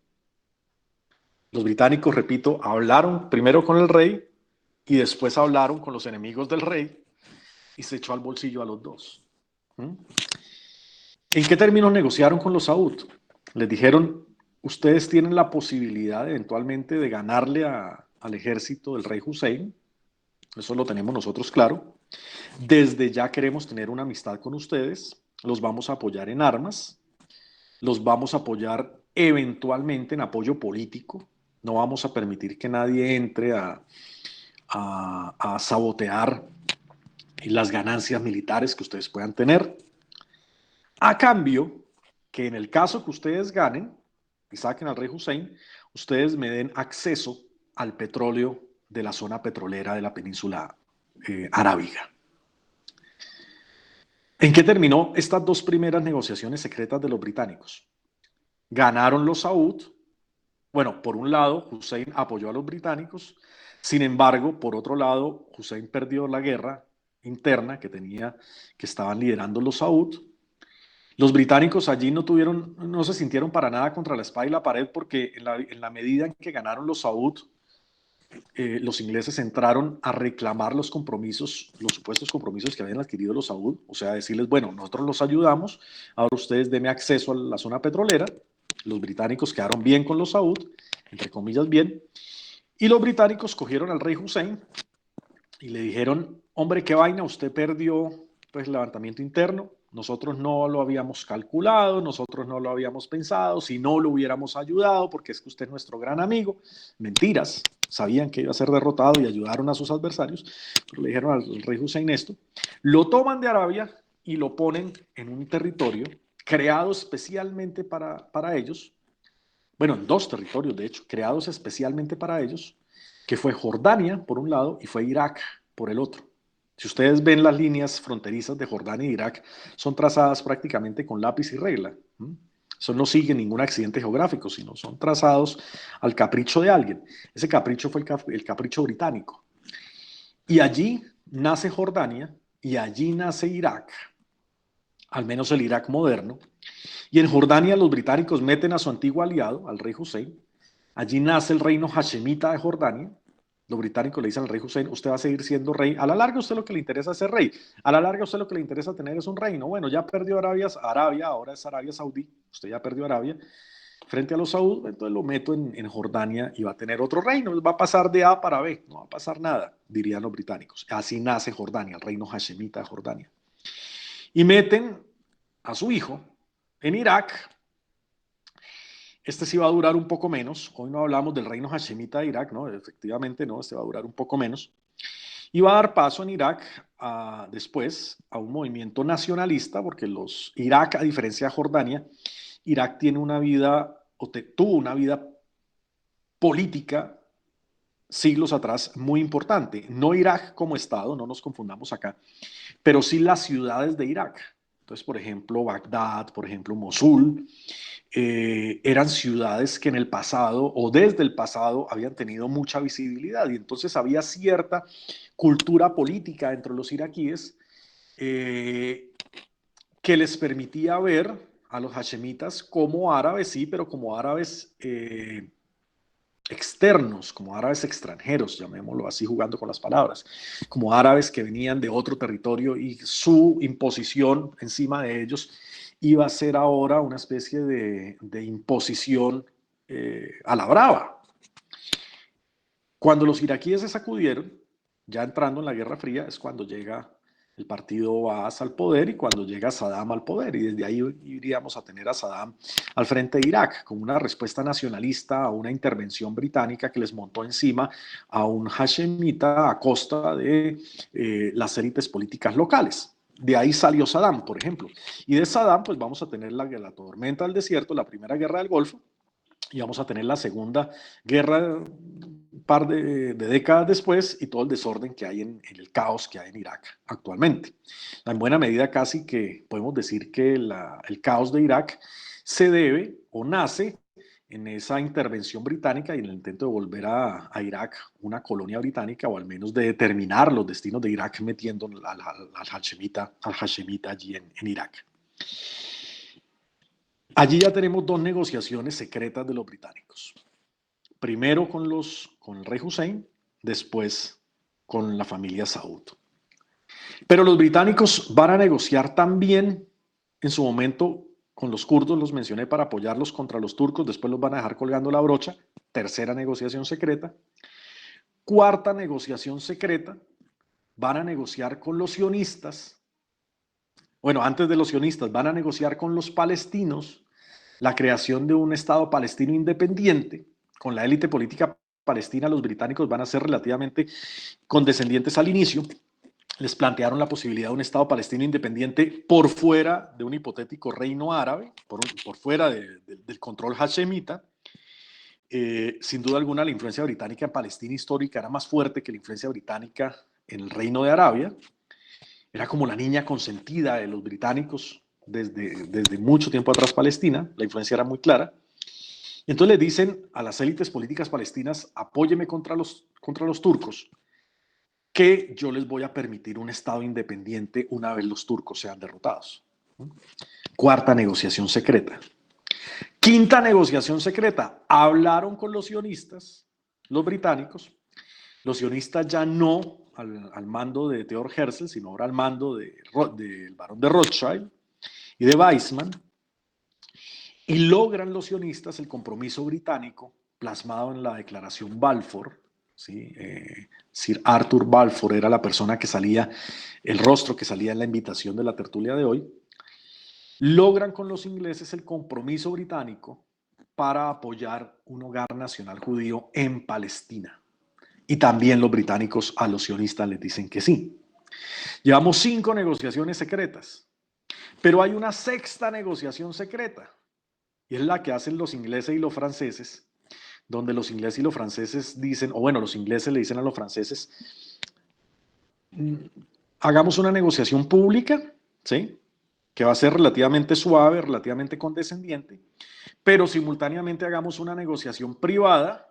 [SPEAKER 1] Los británicos, repito, hablaron primero con el rey y después hablaron con los enemigos del rey y se echó al bolsillo a los dos. ¿En qué términos negociaron con los Saud? Les dijeron, ustedes tienen la posibilidad eventualmente de ganarle al ejército del rey Hussein, eso lo tenemos nosotros claro. Desde ya queremos tener una amistad con ustedes, los vamos a apoyar en armas, los vamos a apoyar eventualmente en apoyo político, no vamos a permitir que nadie entre a sabotear las ganancias militares que ustedes puedan tener. A cambio, que en el caso que ustedes ganen y saquen al rey Hussein, ustedes me den acceso al petróleo de la zona petrolera de la península arábiga. ¿En qué terminó estas dos primeras negociaciones secretas de los británicos? Ganaron los Saud. Bueno, por un lado, Hussein apoyó a los británicos. Sin embargo, por otro lado, Hussein perdió la guerra interna que estaban liderando los Saud. Los británicos allí no se sintieron para nada contra la espada y la pared porque en la medida en que ganaron los Saud, los ingleses entraron a reclamar los compromisos, los supuestos compromisos que habían adquirido los Saud, o sea, decirles, bueno, nosotros los ayudamos, ahora ustedes denme acceso a la zona petrolera. Los británicos quedaron bien con los Saud, entre comillas bien, y los británicos cogieron al rey Hussein y le dijeron, hombre, qué vaina, usted perdió pues, el levantamiento interno, nosotros no lo habíamos calculado, nosotros no lo habíamos pensado, si no lo hubiéramos ayudado, porque es que usted es nuestro gran amigo. Mentiras, sabían que iba a ser derrotado y ayudaron a sus adversarios, pero le dijeron al rey Hussein esto, lo toman de Arabia y lo ponen en un territorio creado especialmente para ellos, bueno, en dos territorios de hecho, creados especialmente para ellos, que fue Jordania por un lado y fue Irak por el otro. Si ustedes ven las líneas fronterizas de Jordania e Irak, son trazadas prácticamente con lápiz y regla. Eso no sigue ningún accidente geográfico, sino son trazados al capricho de alguien. Ese capricho fue el capricho británico. Y allí nace Jordania y allí nace Irak, al menos el Irak moderno. Y en Jordania los británicos meten a su antiguo aliado, al rey Hussein. Allí nace el reino hashemita de Jordania. Los británicos le dicen al rey Hussein, usted va a seguir siendo rey. A la larga usted lo que le interesa es ser rey. A la larga usted lo que le interesa tener es un reino. Bueno, ya perdió Arabia, ahora es Arabia Saudí. Usted ya perdió Arabia frente a los Saud, entonces lo meto en Jordania y va a tener otro reino. Va a pasar de A para B. No va a pasar nada, dirían los británicos. Así nace Jordania, el reino hashemita de Jordania. Y meten a su hijo en Irak. Este sí va a durar un poco menos. Hoy no hablamos del reino hashemita de Irak, ¿no? Efectivamente, no, este va a durar un poco menos. Y va a dar paso en Irak después a un movimiento nacionalista, porque Irak, a diferencia de Jordania, Irak tiene una vida, tuvo una vida política siglos atrás muy importante. No Irak como Estado, no nos confundamos acá, pero sí las ciudades de Irak. Entonces, por ejemplo, Bagdad, por ejemplo, Mosul, eran ciudades que en el pasado o desde el pasado habían tenido mucha visibilidad y entonces había cierta cultura política entre los iraquíes que les permitía ver a los hashemitas como árabes, sí, pero como árabes externos, como árabes extranjeros, llamémoslo así jugando con las palabras, como árabes que venían de otro territorio y su imposición encima de ellos iba a ser ahora una especie de imposición a la brava. Cuando los iraquíes se sacudieron, ya entrando en la Guerra Fría, es cuando llega el partido Baas al poder y cuando llega Saddam al poder. Y desde ahí iríamos a tener a Saddam al frente de Irak, como una respuesta nacionalista a una intervención británica que les montó encima a un hashemita a costa de las élites políticas locales. De ahí salió Saddam, por ejemplo. Y de Saddam, pues vamos a tener la tormenta del desierto, la primera guerra del Golfo, y vamos a tener la segunda guerra un par de décadas después y todo el desorden que hay en el caos que hay en Irak actualmente. En buena medida casi que podemos decir que el caos de Irak se debe o nace en esa intervención británica y en el intento de volver a Irak una colonia británica o al menos de determinar los destinos de Irak metiendo al hashemita allí en Irak. Allí ya tenemos dos negociaciones secretas de los británicos. Primero con el rey Hussein, después con la familia Saud. Pero los británicos van a negociar también en su momento con los kurdos, los mencioné para apoyarlos contra los turcos, después los van a dejar colgando la brocha. Tercera negociación secreta. Cuarta negociación secreta, van a negociar con los sionistas. Bueno, antes de los sionistas, van a negociar con los palestinos la creación de un Estado palestino independiente. Con la élite política palestina, los británicos van a ser relativamente condescendientes al inicio. Les plantearon la posibilidad de un Estado palestino independiente por fuera de un hipotético reino árabe, por fuera del control hashemita. Sin duda alguna, la influencia británica en Palestina histórica era más fuerte que la influencia británica en el reino de Arabia. Era como la niña consentida de los británicos desde mucho tiempo atrás Palestina. La influencia era muy clara. Y entonces le dicen a las élites políticas palestinas, apóyeme contra los turcos, que yo les voy a permitir un Estado independiente una vez los turcos sean derrotados. Cuarta negociación secreta. Quinta negociación secreta. Hablaron con los sionistas, los británicos. Los sionistas ya no al mando de Theodor Herzl, sino ahora al mando del barón de Rothschild y de Weizmann. Y logran los sionistas el compromiso británico plasmado en la declaración Balfour. ¿Sí? Sir Arthur Balfour era la persona que salía, el rostro que salía en la invitación de la tertulia de hoy. Logran con los ingleses el compromiso británico para apoyar un hogar nacional judío en Palestina. Y también los británicos a los sionistas les dicen que sí. Llevamos 5 negociaciones secretas, pero hay una sexta negociación secreta, y es la que hacen los ingleses y los franceses, donde los ingleses y los franceses dicen, o bueno, los ingleses le dicen a los franceses, hagamos una negociación pública, ¿sí? Que va a ser relativamente suave, relativamente condescendiente, pero simultáneamente hagamos una negociación privada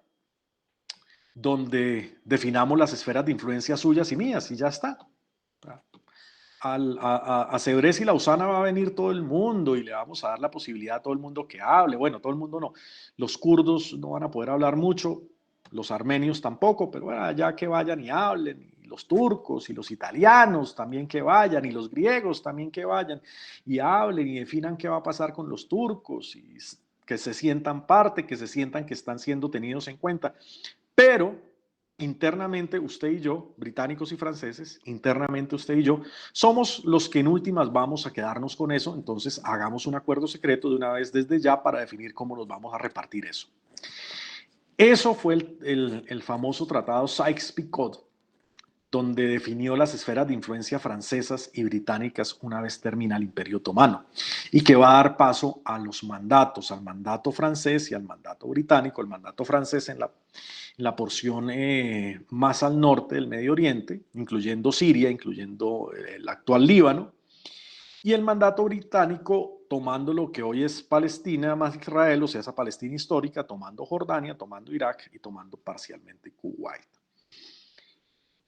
[SPEAKER 1] donde definamos las esferas de influencia suyas y mías, y ya está. A Cebres y Lausana va a venir todo el mundo y le vamos a dar la posibilidad a todo el mundo que hable. Bueno, todo el mundo no. Los kurdos no van a poder hablar mucho, los armenios tampoco, pero bueno, ya que vayan y hablen, y los turcos y los italianos también que vayan, y los griegos también que vayan y hablen y definan qué va a pasar con los turcos y que se sientan parte, que se sientan que están siendo tenidos en cuenta. Pero internamente usted y yo, británicos y franceses, internamente usted y yo, somos los que en últimas vamos a quedarnos con eso, entonces hagamos un acuerdo secreto de una vez desde ya para definir cómo nos vamos a repartir eso. Eso fue el famoso tratado Sykes-Picot, donde definió las esferas de influencia francesas y británicas una vez termina el Imperio Otomano, y que va a dar paso a los mandatos, al mandato francés y al mandato británico. El mandato francés en la porción más al norte del Medio Oriente, incluyendo Siria, incluyendo el actual Líbano, y el mandato británico tomando lo que hoy es Palestina más Israel, o sea, esa Palestina histórica, tomando Jordania, tomando Irak y tomando parcialmente Kuwait.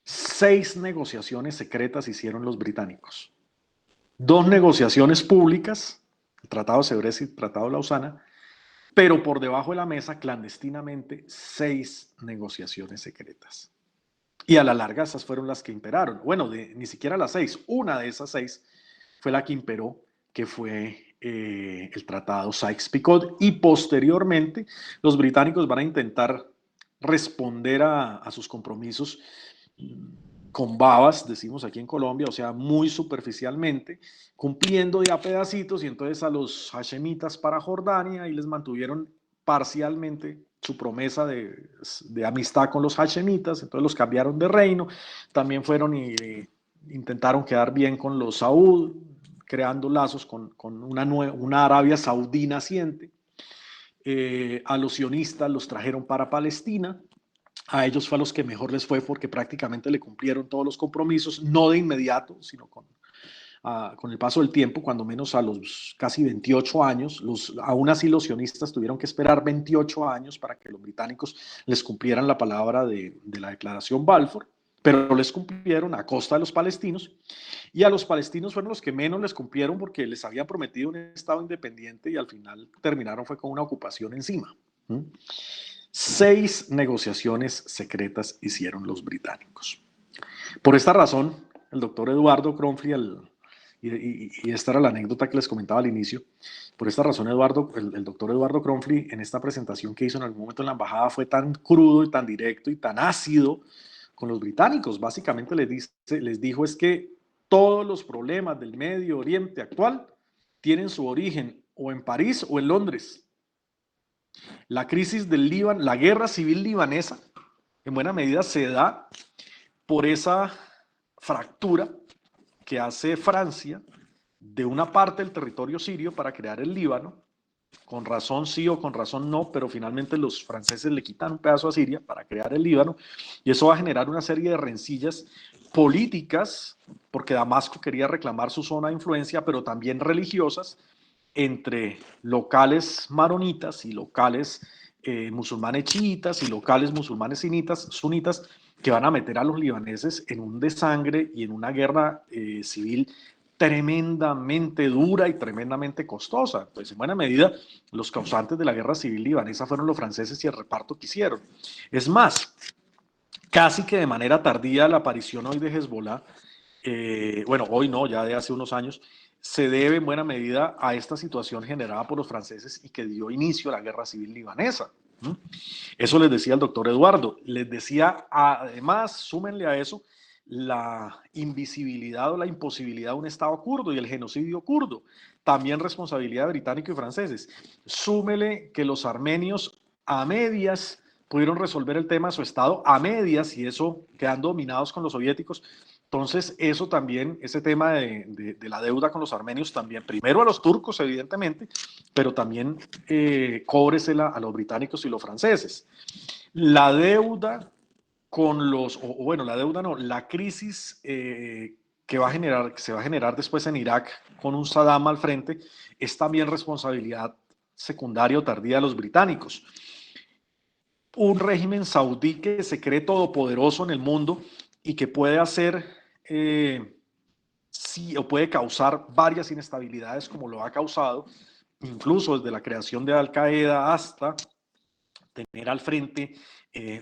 [SPEAKER 1] 6 negociaciones secretas hicieron los británicos. 2 negociaciones públicas, el Tratado de Sèvres y el Tratado de Lausana, pero por debajo de la mesa, clandestinamente, 6 negociaciones secretas. Y a la larga esas fueron las que imperaron. Bueno, ni siquiera las 6, una de esas 6 fue la que imperó, que fue el Tratado Sykes-Picot, y posteriormente los británicos van a intentar responder a sus compromisos con babas, decimos aquí en Colombia, o sea, muy superficialmente, cumpliendo de a pedacitos, y entonces a los hashemitas para Jordania y les mantuvieron parcialmente su promesa de amistad con los hashemitas, entonces los cambiaron de reino, también fueron y intentaron quedar bien con los Saúd, creando lazos con una Arabia Saudí naciente. A los sionistas los trajeron para Palestina, a ellos fue a los que mejor les fue porque prácticamente le cumplieron todos los compromisos, no de inmediato, sino con el paso del tiempo, cuando menos a los casi 28 años. Aún así los sionistas tuvieron que esperar 28 años para que los británicos les cumplieran la palabra de la declaración Balfour, pero les cumplieron a costa de los palestinos, y a los palestinos fueron los que menos les cumplieron porque les habían prometido un Estado independiente y al final terminaron fue con una ocupación encima. 6 negociaciones secretas hicieron los británicos. Por esta razón, el doctor Eduardo Kronfli, y esta era la anécdota que les comentaba al inicio, por esta razón el doctor Eduardo Kronfli en esta presentación que hizo en algún momento en la embajada fue tan crudo y tan directo y tan ácido con los británicos. Básicamente les dijo es que todos los problemas del Medio Oriente actual tienen su origen o en París o en Londres. La crisis del Líbano, la guerra civil libanesa, en buena medida se da por esa fractura que hace Francia de una parte del territorio sirio para crear el Líbano, con razón sí o con razón no, pero finalmente los franceses le quitan un pedazo a Siria para crear el Líbano, y eso va a generar una serie de rencillas políticas, porque Damasco quería reclamar su zona de influencia, pero también religiosas, entre locales maronitas y locales musulmanes chiitas y locales musulmanes sunitas, que van a meter a los libaneses en un desangre y en una guerra civil tremendamente dura y tremendamente costosa. Pues en buena medida los causantes de la guerra civil libanesa fueron los franceses y el reparto que hicieron. Es más, casi que de manera tardía la aparición hoy de Hezbollah, bueno, hoy no, ya de hace unos años, se debe en buena medida a esta situación generada por los franceses y que dio inicio a la guerra civil libanesa. Eso les decía el doctor Eduardo. Les decía, además, súmenle a eso la invisibilidad o la imposibilidad de un Estado kurdo y el genocidio kurdo, también responsabilidad de británicos y franceses. Súmele que los armenios a medias pudieron resolver el tema de su Estado a medias, y eso quedando dominados con los soviéticos. Entonces, eso también, ese tema de la deuda con los armenios también, primero a los turcos, evidentemente, pero también cóbresela a los británicos y los franceses. La deuda con bueno, la deuda no, la crisis que se va a generar después en Irak con un Saddam al frente, es también responsabilidad secundaria o tardía de los británicos. Un régimen saudí que se cree todopoderoso en el mundo y que puede hacer, sí, o puede causar varias inestabilidades como lo ha causado, incluso desde la creación de Al Qaeda hasta tener al frente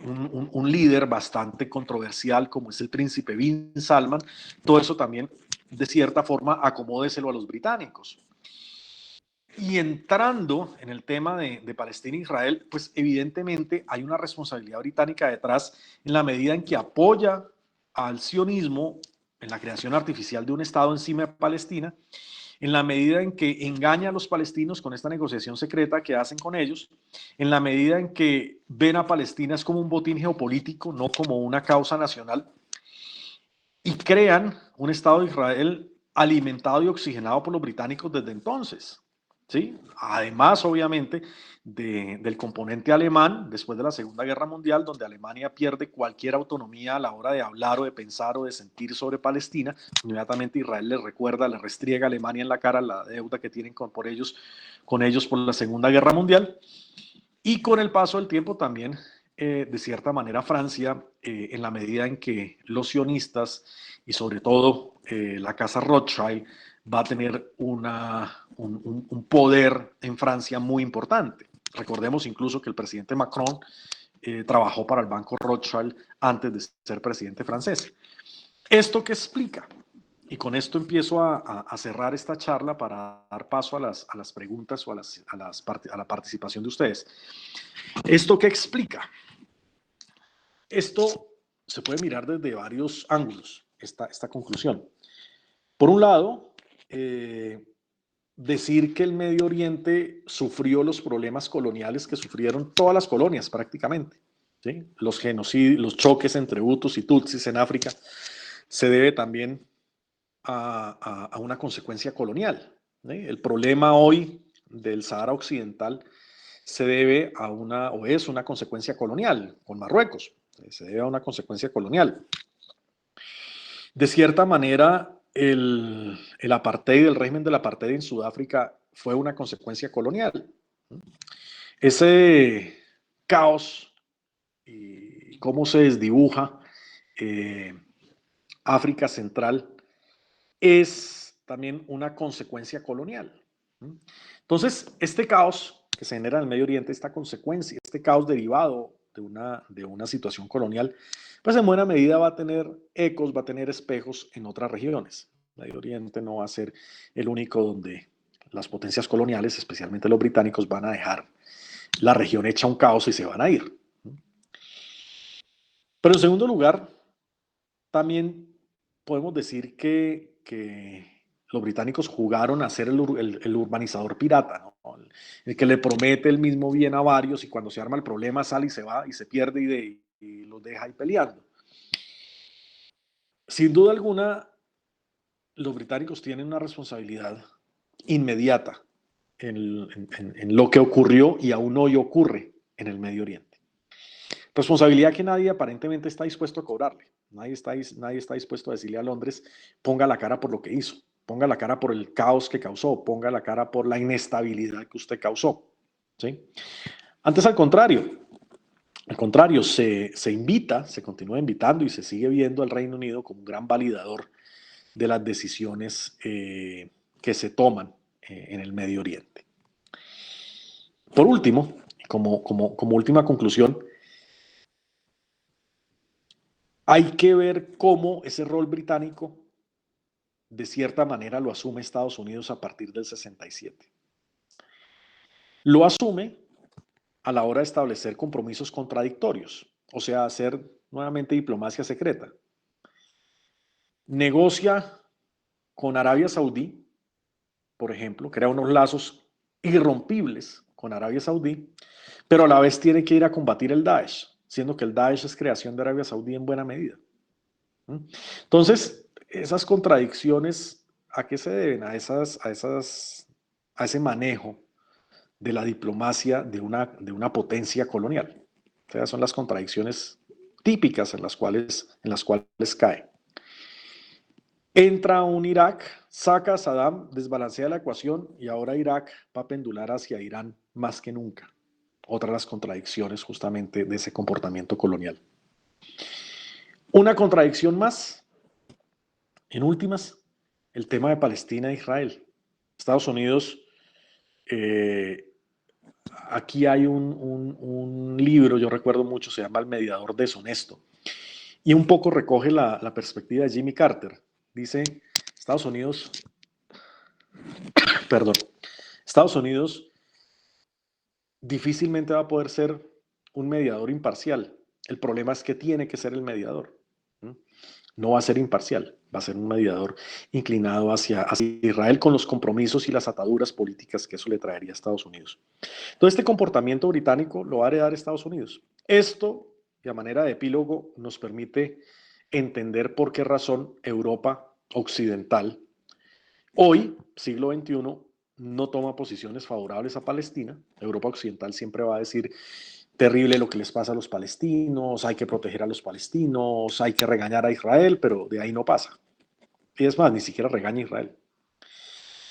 [SPEAKER 1] un líder bastante controversial como es el príncipe Bin Salman. Todo eso también, de cierta forma, acomódeselo a los británicos. Y entrando en el tema de Palestina e Israel, pues evidentemente hay una responsabilidad británica detrás en la medida en que apoya al sionismo en la creación artificial de un Estado encima de Palestina, en la medida en que engaña a los palestinos con esta negociación secreta que hacen con ellos, en la medida en que ven a Palestina como un botín geopolítico, no como una causa nacional, y crean un Estado de Israel alimentado y oxigenado por los británicos desde entonces. ¿Sí? Además, obviamente, del componente alemán después de la Segunda Guerra Mundial, donde Alemania pierde cualquier autonomía a la hora de hablar o de pensar o de sentir sobre Palestina. Inmediatamente Israel les recuerda, les restriega a Alemania en la cara la deuda que tienen con ellos por la Segunda Guerra Mundial. Y con el paso del tiempo también, de cierta manera, Francia, en la medida en que los sionistas y sobre todo la casa Rothschild va a tener un poder en Francia muy importante. Recordemos incluso que el presidente Macron trabajó para el Banco Rothschild antes de ser presidente francés. ¿Esto qué explica? Y con esto empiezo a cerrar esta charla para dar paso a las preguntas o a la participación de ustedes. ¿Esto qué explica? Esto se puede mirar desde varios ángulos, esta conclusión. Por un lado, decir que el Medio Oriente sufrió los problemas coloniales que sufrieron todas las colonias prácticamente, ¿sí? Los genocidios, los choques entre Hutus y Tutsis en África, se debe también a una consecuencia colonial, ¿sí? El problema hoy del Sahara Occidental se debe a o es una consecuencia colonial con Marruecos, se debe a una consecuencia colonial. De cierta manera, el apartheid, el régimen del apartheid en Sudáfrica fue una consecuencia colonial. Ese caos y cómo se desdibuja África Central es también una consecuencia colonial. Entonces, este caos que se genera en el Medio Oriente, esta consecuencia, este caos derivado de una situación colonial, pues en buena medida va a tener ecos, va a tener espejos en otras regiones. El Medio Oriente no va a ser el único donde las potencias coloniales, especialmente los británicos, van a dejar la región hecha un caos y se van a ir. Pero en segundo lugar, también podemos decir que los británicos jugaron a ser el urbanizador pirata, ¿no? El que le promete el mismo bien a varios y cuando se arma el problema sale y se va y se pierde y los deja ahí peleando. Sin duda alguna, los británicos tienen una responsabilidad inmediata en lo que ocurrió y aún hoy ocurre en el Medio Oriente. Responsabilidad que nadie aparentemente está dispuesto a cobrarle. Nadie está dispuesto a decirle a Londres, ponga la cara por lo que hizo, ponga la cara por el caos que causó, ponga la cara por la inestabilidad que usted causó. ¿Sí? Antes, al contrario, se invita, se continúa invitando y se sigue viendo al Reino Unido como un gran validador de las decisiones que se toman en el Medio Oriente. Por último, como última conclusión, hay que ver cómo ese rol británico de cierta manera lo asume Estados Unidos a partir del 67. Lo asume a la hora de establecer compromisos contradictorios, o sea, hacer nuevamente diplomacia secreta. Negocia con Arabia Saudí, por ejemplo, crea unos lazos irrompibles con Arabia Saudí, pero a la vez tiene que ir a combatir el Daesh, siendo que el Daesh es creación de Arabia Saudí en buena medida. Entonces, esas contradicciones, ¿a qué se deben? A ese manejo de la diplomacia de una potencia colonial. O sea, son las contradicciones típicas en las cuales cae. Entra un Irak, saca a Saddam, desbalancea la ecuación y ahora Irak va a pendular hacia Irán más que nunca. Otra de las contradicciones justamente de ese comportamiento colonial. Una contradicción más, en últimas, el tema de Palestina e Israel. Estados Unidos, aquí hay un libro, yo recuerdo mucho, se llama El mediador deshonesto, y un poco recoge la perspectiva de Jimmy Carter. Dice, Estados Unidos difícilmente va a poder ser un mediador imparcial. El problema es que tiene que ser el mediador. No va a ser imparcial, va a ser un mediador inclinado hacia Israel con los compromisos y las ataduras políticas que eso le traería a Estados Unidos. Entonces, este comportamiento británico lo va a heredar Estados Unidos. Esto, y a manera de epílogo, nos permite entender por qué razón Europa occidental, hoy, siglo XXI, no toma posiciones favorables a Palestina. Europa occidental siempre va a decir, terrible lo que les pasa a los palestinos, hay que proteger a los palestinos, hay que regañar a Israel, pero de ahí no pasa. Y es más, ni siquiera regaña a Israel.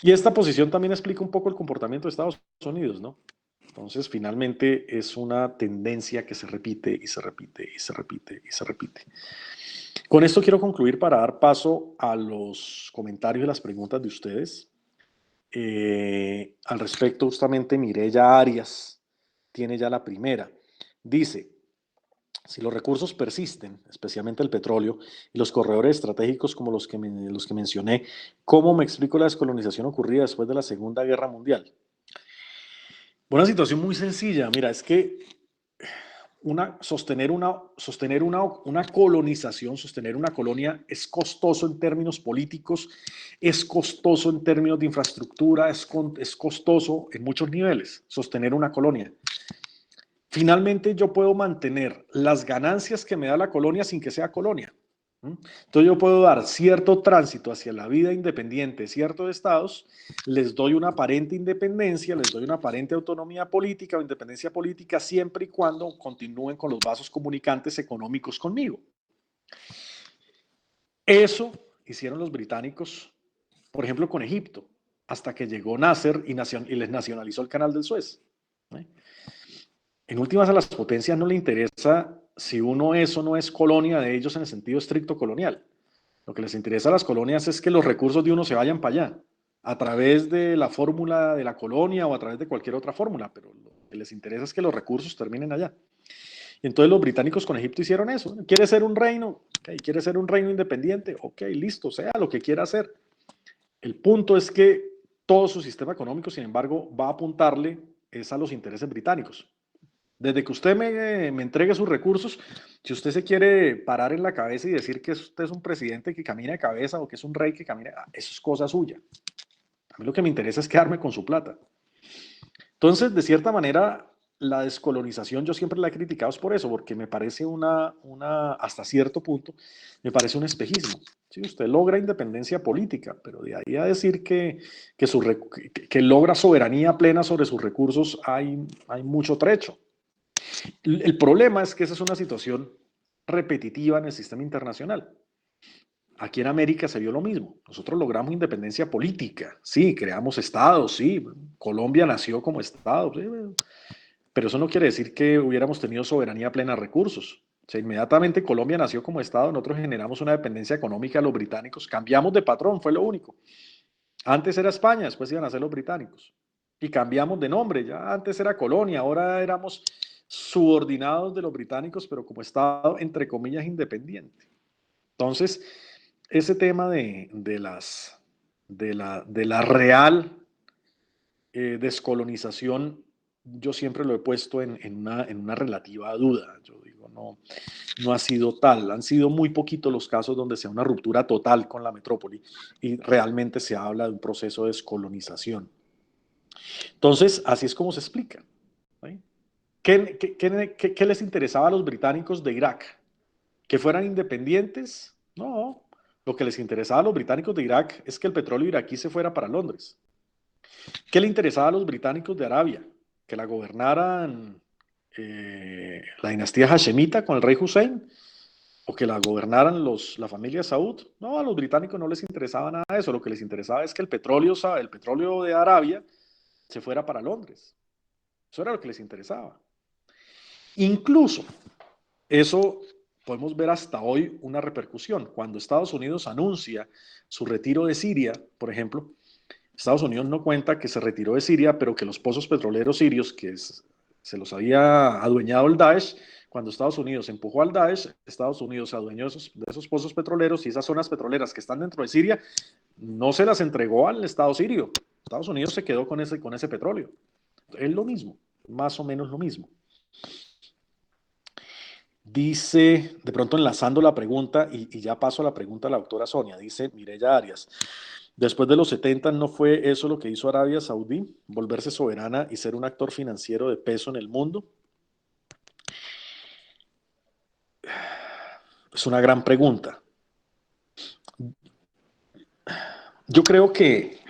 [SPEAKER 1] Y esta posición también explica un poco el comportamiento de Estados Unidos, ¿no? Entonces, finalmente es una tendencia que se repite y se repite y se repite y se repite. Con esto quiero concluir para dar paso a los comentarios y las preguntas de ustedes. Al respecto, justamente Mireya Arias tiene ya la primera. Dice, si los recursos persisten, especialmente el petróleo, y los corredores estratégicos como los que mencioné, ¿cómo me explico la descolonización ocurrida después de la Segunda Guerra Mundial? Una situación muy sencilla. Mira, es que sostener una colonización, sostener una colonia es costoso en términos políticos, es costoso en términos de infraestructura, es costoso en muchos niveles sostener una colonia. Finalmente yo puedo mantener las ganancias que me da la colonia sin que sea colonia. Entonces yo puedo dar cierto tránsito hacia la vida independiente, ciertos estados, les doy una aparente independencia, les doy una aparente autonomía política o independencia política siempre y cuando continúen con los vasos comunicantes económicos conmigo. Eso hicieron los británicos, por ejemplo, con Egipto, hasta que llegó Nasser y les nacionalizó el canal del Suez. En últimas, a las potencias no le interesa si uno es o no es colonia de ellos en el sentido estricto colonial. Lo que les interesa a las colonias es que los recursos de uno se vayan para allá, a través de la fórmula de la colonia o a través de cualquier otra fórmula, pero lo que les interesa es que los recursos terminen allá. Y entonces los británicos con Egipto hicieron eso. ¿Quiere ser un reino? Okay. ¿Quiere ser un reino independiente? Ok, listo, sea lo que quiera hacer. El punto es que todo su sistema económico, sin embargo, va a apuntarle es a los intereses británicos. Desde que usted me entregue sus recursos, si usted se quiere parar en la cabeza y decir que usted es un presidente que camina de cabeza o que es un rey que camina, eso es cosa suya. A mí lo que me interesa es quedarme con su plata. Entonces, de cierta manera, la descolonización yo siempre la he criticado por eso, porque me parece hasta cierto punto, me parece un espejismo. ¿Sí? Usted logra independencia política, pero de ahí a decir que logra soberanía plena sobre sus recursos hay mucho trecho. El problema es que esa es una situación repetitiva en el sistema internacional. Aquí en América se vio lo mismo. Nosotros logramos independencia política, sí, creamos estados, sí, Colombia nació como estado, sí, pero eso no quiere decir que hubiéramos tenido soberanía plena de recursos. O sea, inmediatamente Colombia nació como estado, nosotros generamos una dependencia económica de los británicos, cambiamos de patrón, fue lo único. Antes era España, después iban a ser los británicos. Y cambiamos de nombre, ya antes era colonia, ahora éramos subordinados de los británicos, pero como Estado, entre comillas, independiente. Entonces, ese tema de la real descolonización, yo siempre lo he puesto en una relativa duda. Yo digo, no ha sido tal. Han sido muy poquitos los casos donde sea una ruptura total con la metrópoli y realmente se habla de un proceso de descolonización. Entonces, así es como se explica. ¿Sí? ¿Qué les interesaba a los británicos de Irak? ¿Que fueran independientes? No. Lo que les interesaba a los británicos de Irak es que el petróleo iraquí se fuera para Londres. ¿Qué le interesaba a los británicos de Arabia? Que la gobernaran la dinastía hashemita con el rey Hussein o que la gobernaran la familia Saud. No, a los británicos no les interesaba nada de eso. Lo que les interesaba es que el petróleo de Arabia se fuera para Londres. Eso era lo que les interesaba. Incluso eso podemos ver hasta hoy una repercusión. Cuando Estados Unidos anuncia su retiro de Siria, por ejemplo, Estados Unidos no cuenta que se retiró de Siria, pero que los pozos petroleros sirios se los había adueñado el Daesh, cuando Estados Unidos empujó al Daesh, Estados Unidos se adueñó de esos pozos petroleros y esas zonas petroleras que están dentro de Siria, no se las entregó al Estado sirio. Estados Unidos se quedó con ese petróleo. Es lo mismo, más o menos lo mismo. Dice, de pronto enlazando la pregunta, y ya paso a la pregunta a la doctora Sonia, dice Mireya Arias, después de los 70, ¿no fue eso lo que hizo Arabia Saudí? Volverse soberana y ser un actor financiero de peso en el mundo. Es una gran pregunta. Yo creo que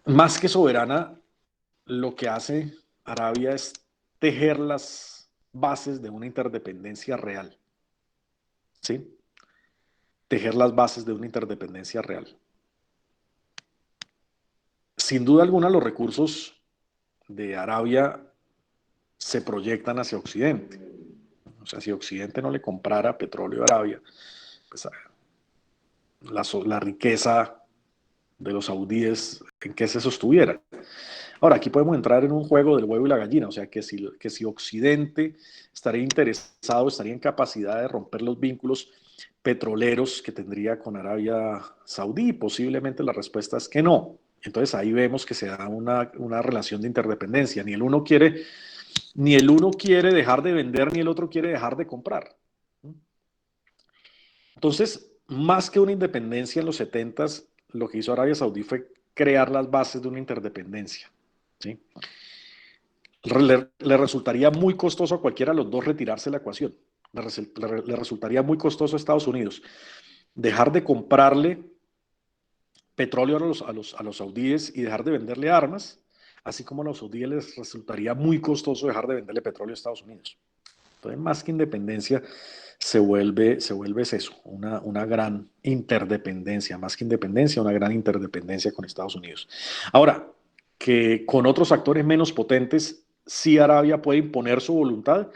[SPEAKER 1] más que soberana, lo que hace Arabia es tejer las bases de una interdependencia real. ¿Sí? Tejer las bases de una interdependencia real. Sin duda alguna, los recursos de Arabia se proyectan hacia Occidente. O sea, si Occidente no le comprara petróleo a Arabia, pues la riqueza de los saudíes, ¿en qué se sostuviera? Ahora, aquí podemos entrar en un juego del huevo y la gallina, o sea, que si Occidente estaría interesado, estaría en capacidad de romper los vínculos petroleros que tendría con Arabia Saudí, posiblemente la respuesta es que no. Entonces ahí vemos que se da una relación de interdependencia, ni el uno quiere ni el uno quiere dejar de vender, ni el otro quiere dejar de comprar. Entonces, más que una independencia en los 70s, lo que hizo Arabia Saudí fue crear las bases de una interdependencia. ¿Sí? Le resultaría muy costoso a cualquiera de los dos retirarse de la ecuación. Le resultaría muy costoso a Estados Unidos dejar de comprarle petróleo a los saudíes y dejar de venderle armas, así como a los saudíes les resultaría muy costoso dejar de venderle petróleo a Estados Unidos. Entonces, más que independencia, se vuelve es eso, una gran interdependencia, más que independencia, una gran interdependencia con Estados Unidos. Ahora, que con otros actores menos potentes, sí Arabia puede imponer su voluntad,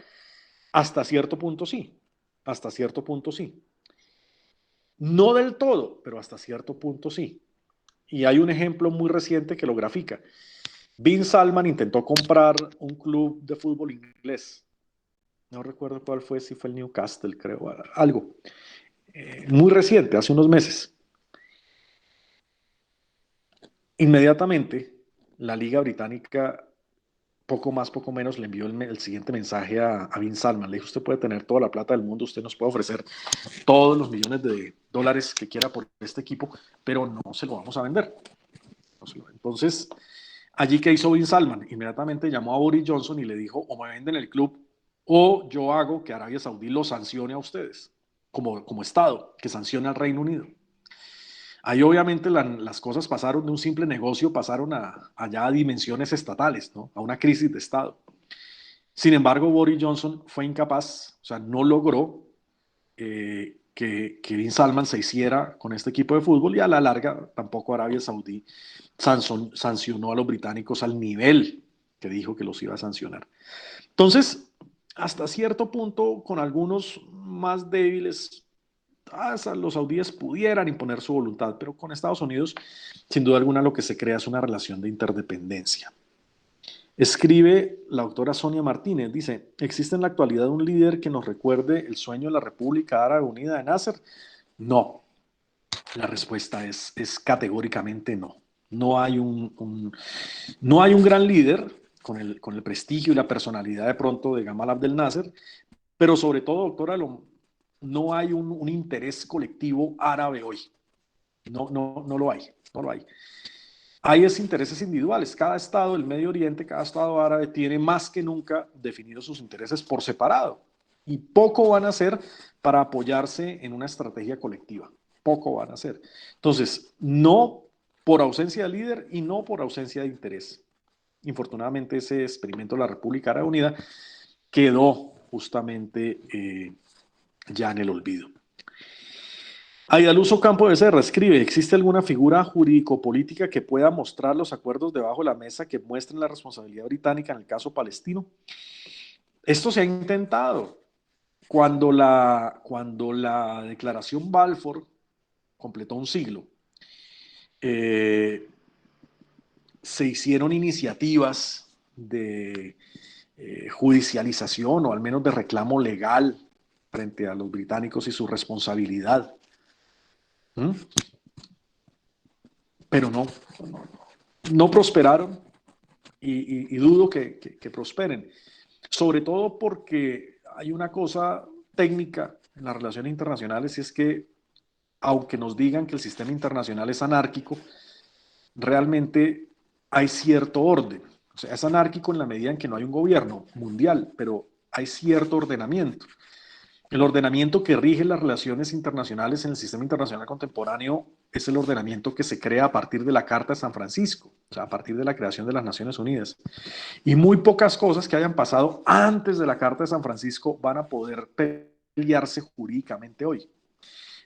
[SPEAKER 1] hasta cierto punto sí, hasta cierto punto sí. No del todo, pero hasta cierto punto sí. Y hay un ejemplo muy reciente que lo grafica. Bin Salman intentó comprar un club de fútbol inglés. No recuerdo cuál fue, si fue el Newcastle, creo, algo. Muy reciente, hace unos meses. Inmediatamente, la Liga Británica, poco más, poco menos, le envió el siguiente mensaje a Bin Salman. Le dijo, usted puede tener toda la plata del mundo, usted nos puede ofrecer todos los millones de dólares que quiera por este equipo, pero no se lo vamos a vender. Entonces, allí que hizo Bin Salman, inmediatamente llamó a Boris Johnson y le dijo, o me venden el club, o yo hago que Arabia Saudí lo sancione a ustedes, como Estado, que sancione al Reino Unido. Ahí obviamente las cosas pasaron de un simple negocio, pasaron allá a dimensiones estatales, ¿no? A una crisis de Estado. Sin embargo, Boris Johnson fue incapaz, o sea, no logró que Bin Salman se hiciera con este equipo de fútbol y a la larga tampoco Arabia Saudí sancionó a los británicos al nivel que dijo que los iba a sancionar. Entonces, hasta cierto punto, con algunos más débiles, los saudíes pudieran imponer su voluntad, pero con Estados Unidos, sin duda alguna, lo que se crea es una relación de interdependencia. Escribe la doctora Sonia Martínez, dice, ¿existe en la actualidad un líder que nos recuerde el sueño de la República Árabe Unida de Nasser? No, la respuesta es categóricamente no. No hay un gran líder con el prestigio y la personalidad de pronto de Gamal Abdel Nasser, pero sobre todo, doctora, no hay un interés colectivo árabe hoy. No lo hay, no lo hay. Hay intereses individuales. Cada estado del Medio Oriente, cada estado árabe tiene más que nunca definidos sus intereses por separado. Y poco van a hacer para apoyarse en una estrategia colectiva. Poco van a hacer. Entonces, no por ausencia de líder y no por ausencia de interés. Infortunadamente, ese experimento de la República Árabe Unida quedó justamente ya en el olvido. Aidaluso Campo de Serra escribe, ¿existe alguna figura jurídico-política que pueda mostrar los acuerdos debajo de la mesa que muestren la responsabilidad británica en el caso palestino? Esto se ha intentado. Cuando la declaración Balfour completó un siglo, eh, se hicieron iniciativas de judicialización o al menos de reclamo legal frente a los británicos y su responsabilidad. ¿Mm? Pero no prosperaron y dudo que prosperen. Sobre todo porque hay una cosa técnica en las relaciones internacionales y es que, aunque nos digan que el sistema internacional es anárquico, realmente hay cierto orden. O sea, es anárquico en la medida en que no hay un gobierno mundial, pero hay cierto ordenamiento. El ordenamiento que rige las relaciones internacionales en el sistema internacional contemporáneo es el ordenamiento que se crea a partir de la Carta de San Francisco, o sea, a partir de la creación de las Naciones Unidas. Y muy pocas cosas que hayan pasado antes de la Carta de San Francisco van a poder pelearse jurídicamente hoy.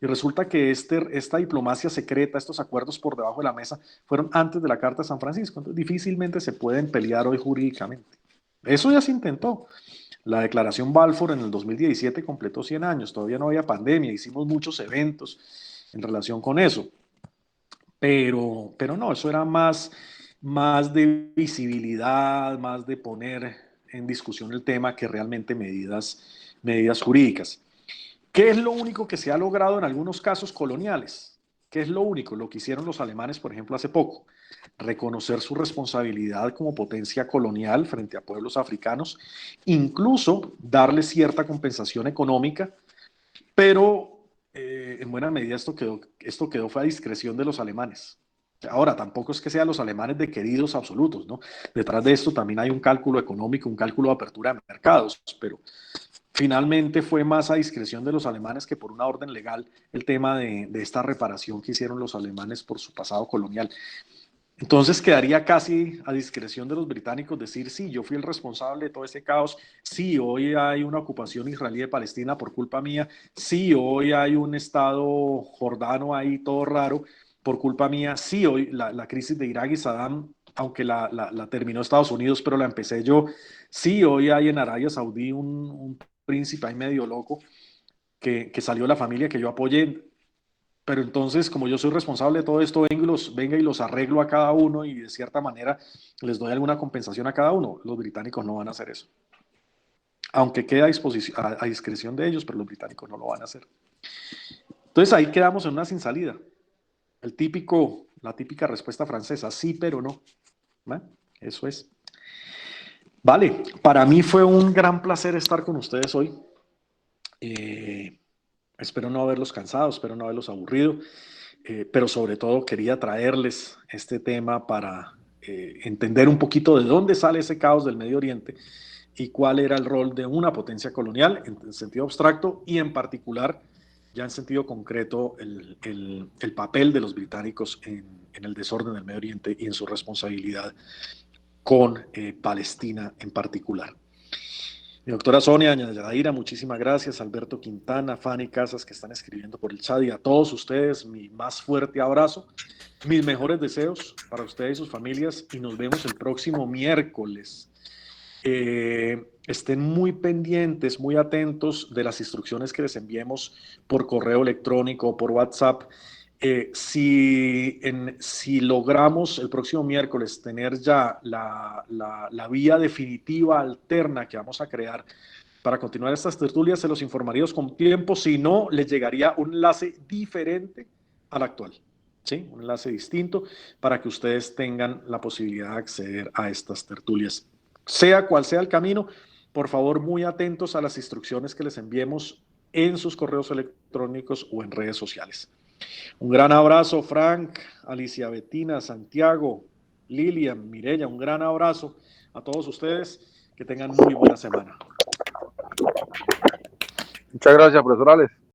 [SPEAKER 1] Y resulta que esta diplomacia secreta, estos acuerdos por debajo de la mesa, fueron antes de la Carta de San Francisco. Entonces, difícilmente se pueden pelear hoy jurídicamente. Eso ya se intentó. La declaración Balfour en el 2017 completó 100 años. Todavía no había pandemia. Hicimos muchos eventos en relación con eso. Pero no, eso era más de visibilidad, más de poner en discusión el tema que realmente medidas jurídicas. ¿Qué es lo único que se ha logrado en algunos casos coloniales? ¿Qué es lo único? Lo que hicieron los alemanes, por ejemplo, hace poco. reconocer su responsabilidad como potencia colonial frente a pueblos africanos, incluso darle cierta compensación económica, pero en buena medida esto quedó fue a discreción de los alemanes. Ahora, tampoco es que sean los alemanes de queridos absolutos, ¿no? Detrás de esto también hay un cálculo económico, un cálculo de apertura de mercados, pero finalmente fue más a discreción de los alemanes que por una orden legal el tema de esta reparación que hicieron los alemanes por su pasado colonial. Entonces quedaría casi a discreción de los británicos decir, sí, yo fui el responsable de todo ese caos, sí, hoy hay una ocupación israelí de Palestina por culpa mía, sí, hoy hay un Estado jordano ahí todo raro por culpa mía, sí, hoy la crisis de Irak y Saddam, aunque la terminó Estados Unidos, pero la empecé yo, sí, hoy hay en Arabia Saudí un príncipe ahí medio loco que salió de la familia que yo apoyé, pero entonces, como yo soy responsable de todo esto, venga y los arreglo a cada uno y de cierta manera les doy alguna compensación a cada uno. Los británicos no van a hacer eso. Aunque quede a discreción de ellos, pero los británicos no lo van a hacer. Entonces ahí quedamos en una sin salida. La típica respuesta francesa, sí, pero no. ¿Va? Eso es. Vale, para mí fue un gran placer estar con ustedes hoy. Espero no haberlos cansado, espero no haberlos aburrido. Pero sobre todo quería traerles este tema para entender un poquito de dónde sale ese caos del Medio Oriente y cuál era el rol de una potencia colonial en sentido abstracto y en particular, ya en sentido concreto, el papel de los británicos en el desorden del Medio Oriente y en su responsabilidad con Palestina en particular. Mi doctora Sonia, doña Yadira, muchísimas gracias. Alberto Quintana, Fanny Casas, que están escribiendo por el chat, y a todos ustedes, mi más fuerte abrazo, mis mejores deseos para ustedes y sus familias, y nos vemos el próximo miércoles. Estén muy pendientes, muy atentos de las instrucciones que les enviemos por correo electrónico o por WhatsApp. Si logramos el próximo miércoles tener ya la vía definitiva alterna que vamos a crear para continuar estas tertulias, se los informaríamos con tiempo, si no, les llegaría un enlace diferente al actual, ¿sí? Un enlace distinto para que ustedes tengan la posibilidad de acceder a estas tertulias. Sea cual sea el camino, por favor, muy atentos a las instrucciones que les enviemos en sus correos electrónicos o en redes sociales. Un gran abrazo, Frank, Alicia Betina, Santiago, Lilian, Mireya, un gran abrazo a todos ustedes. Que tengan muy buena semana.
[SPEAKER 2] Muchas gracias, profesor Alex.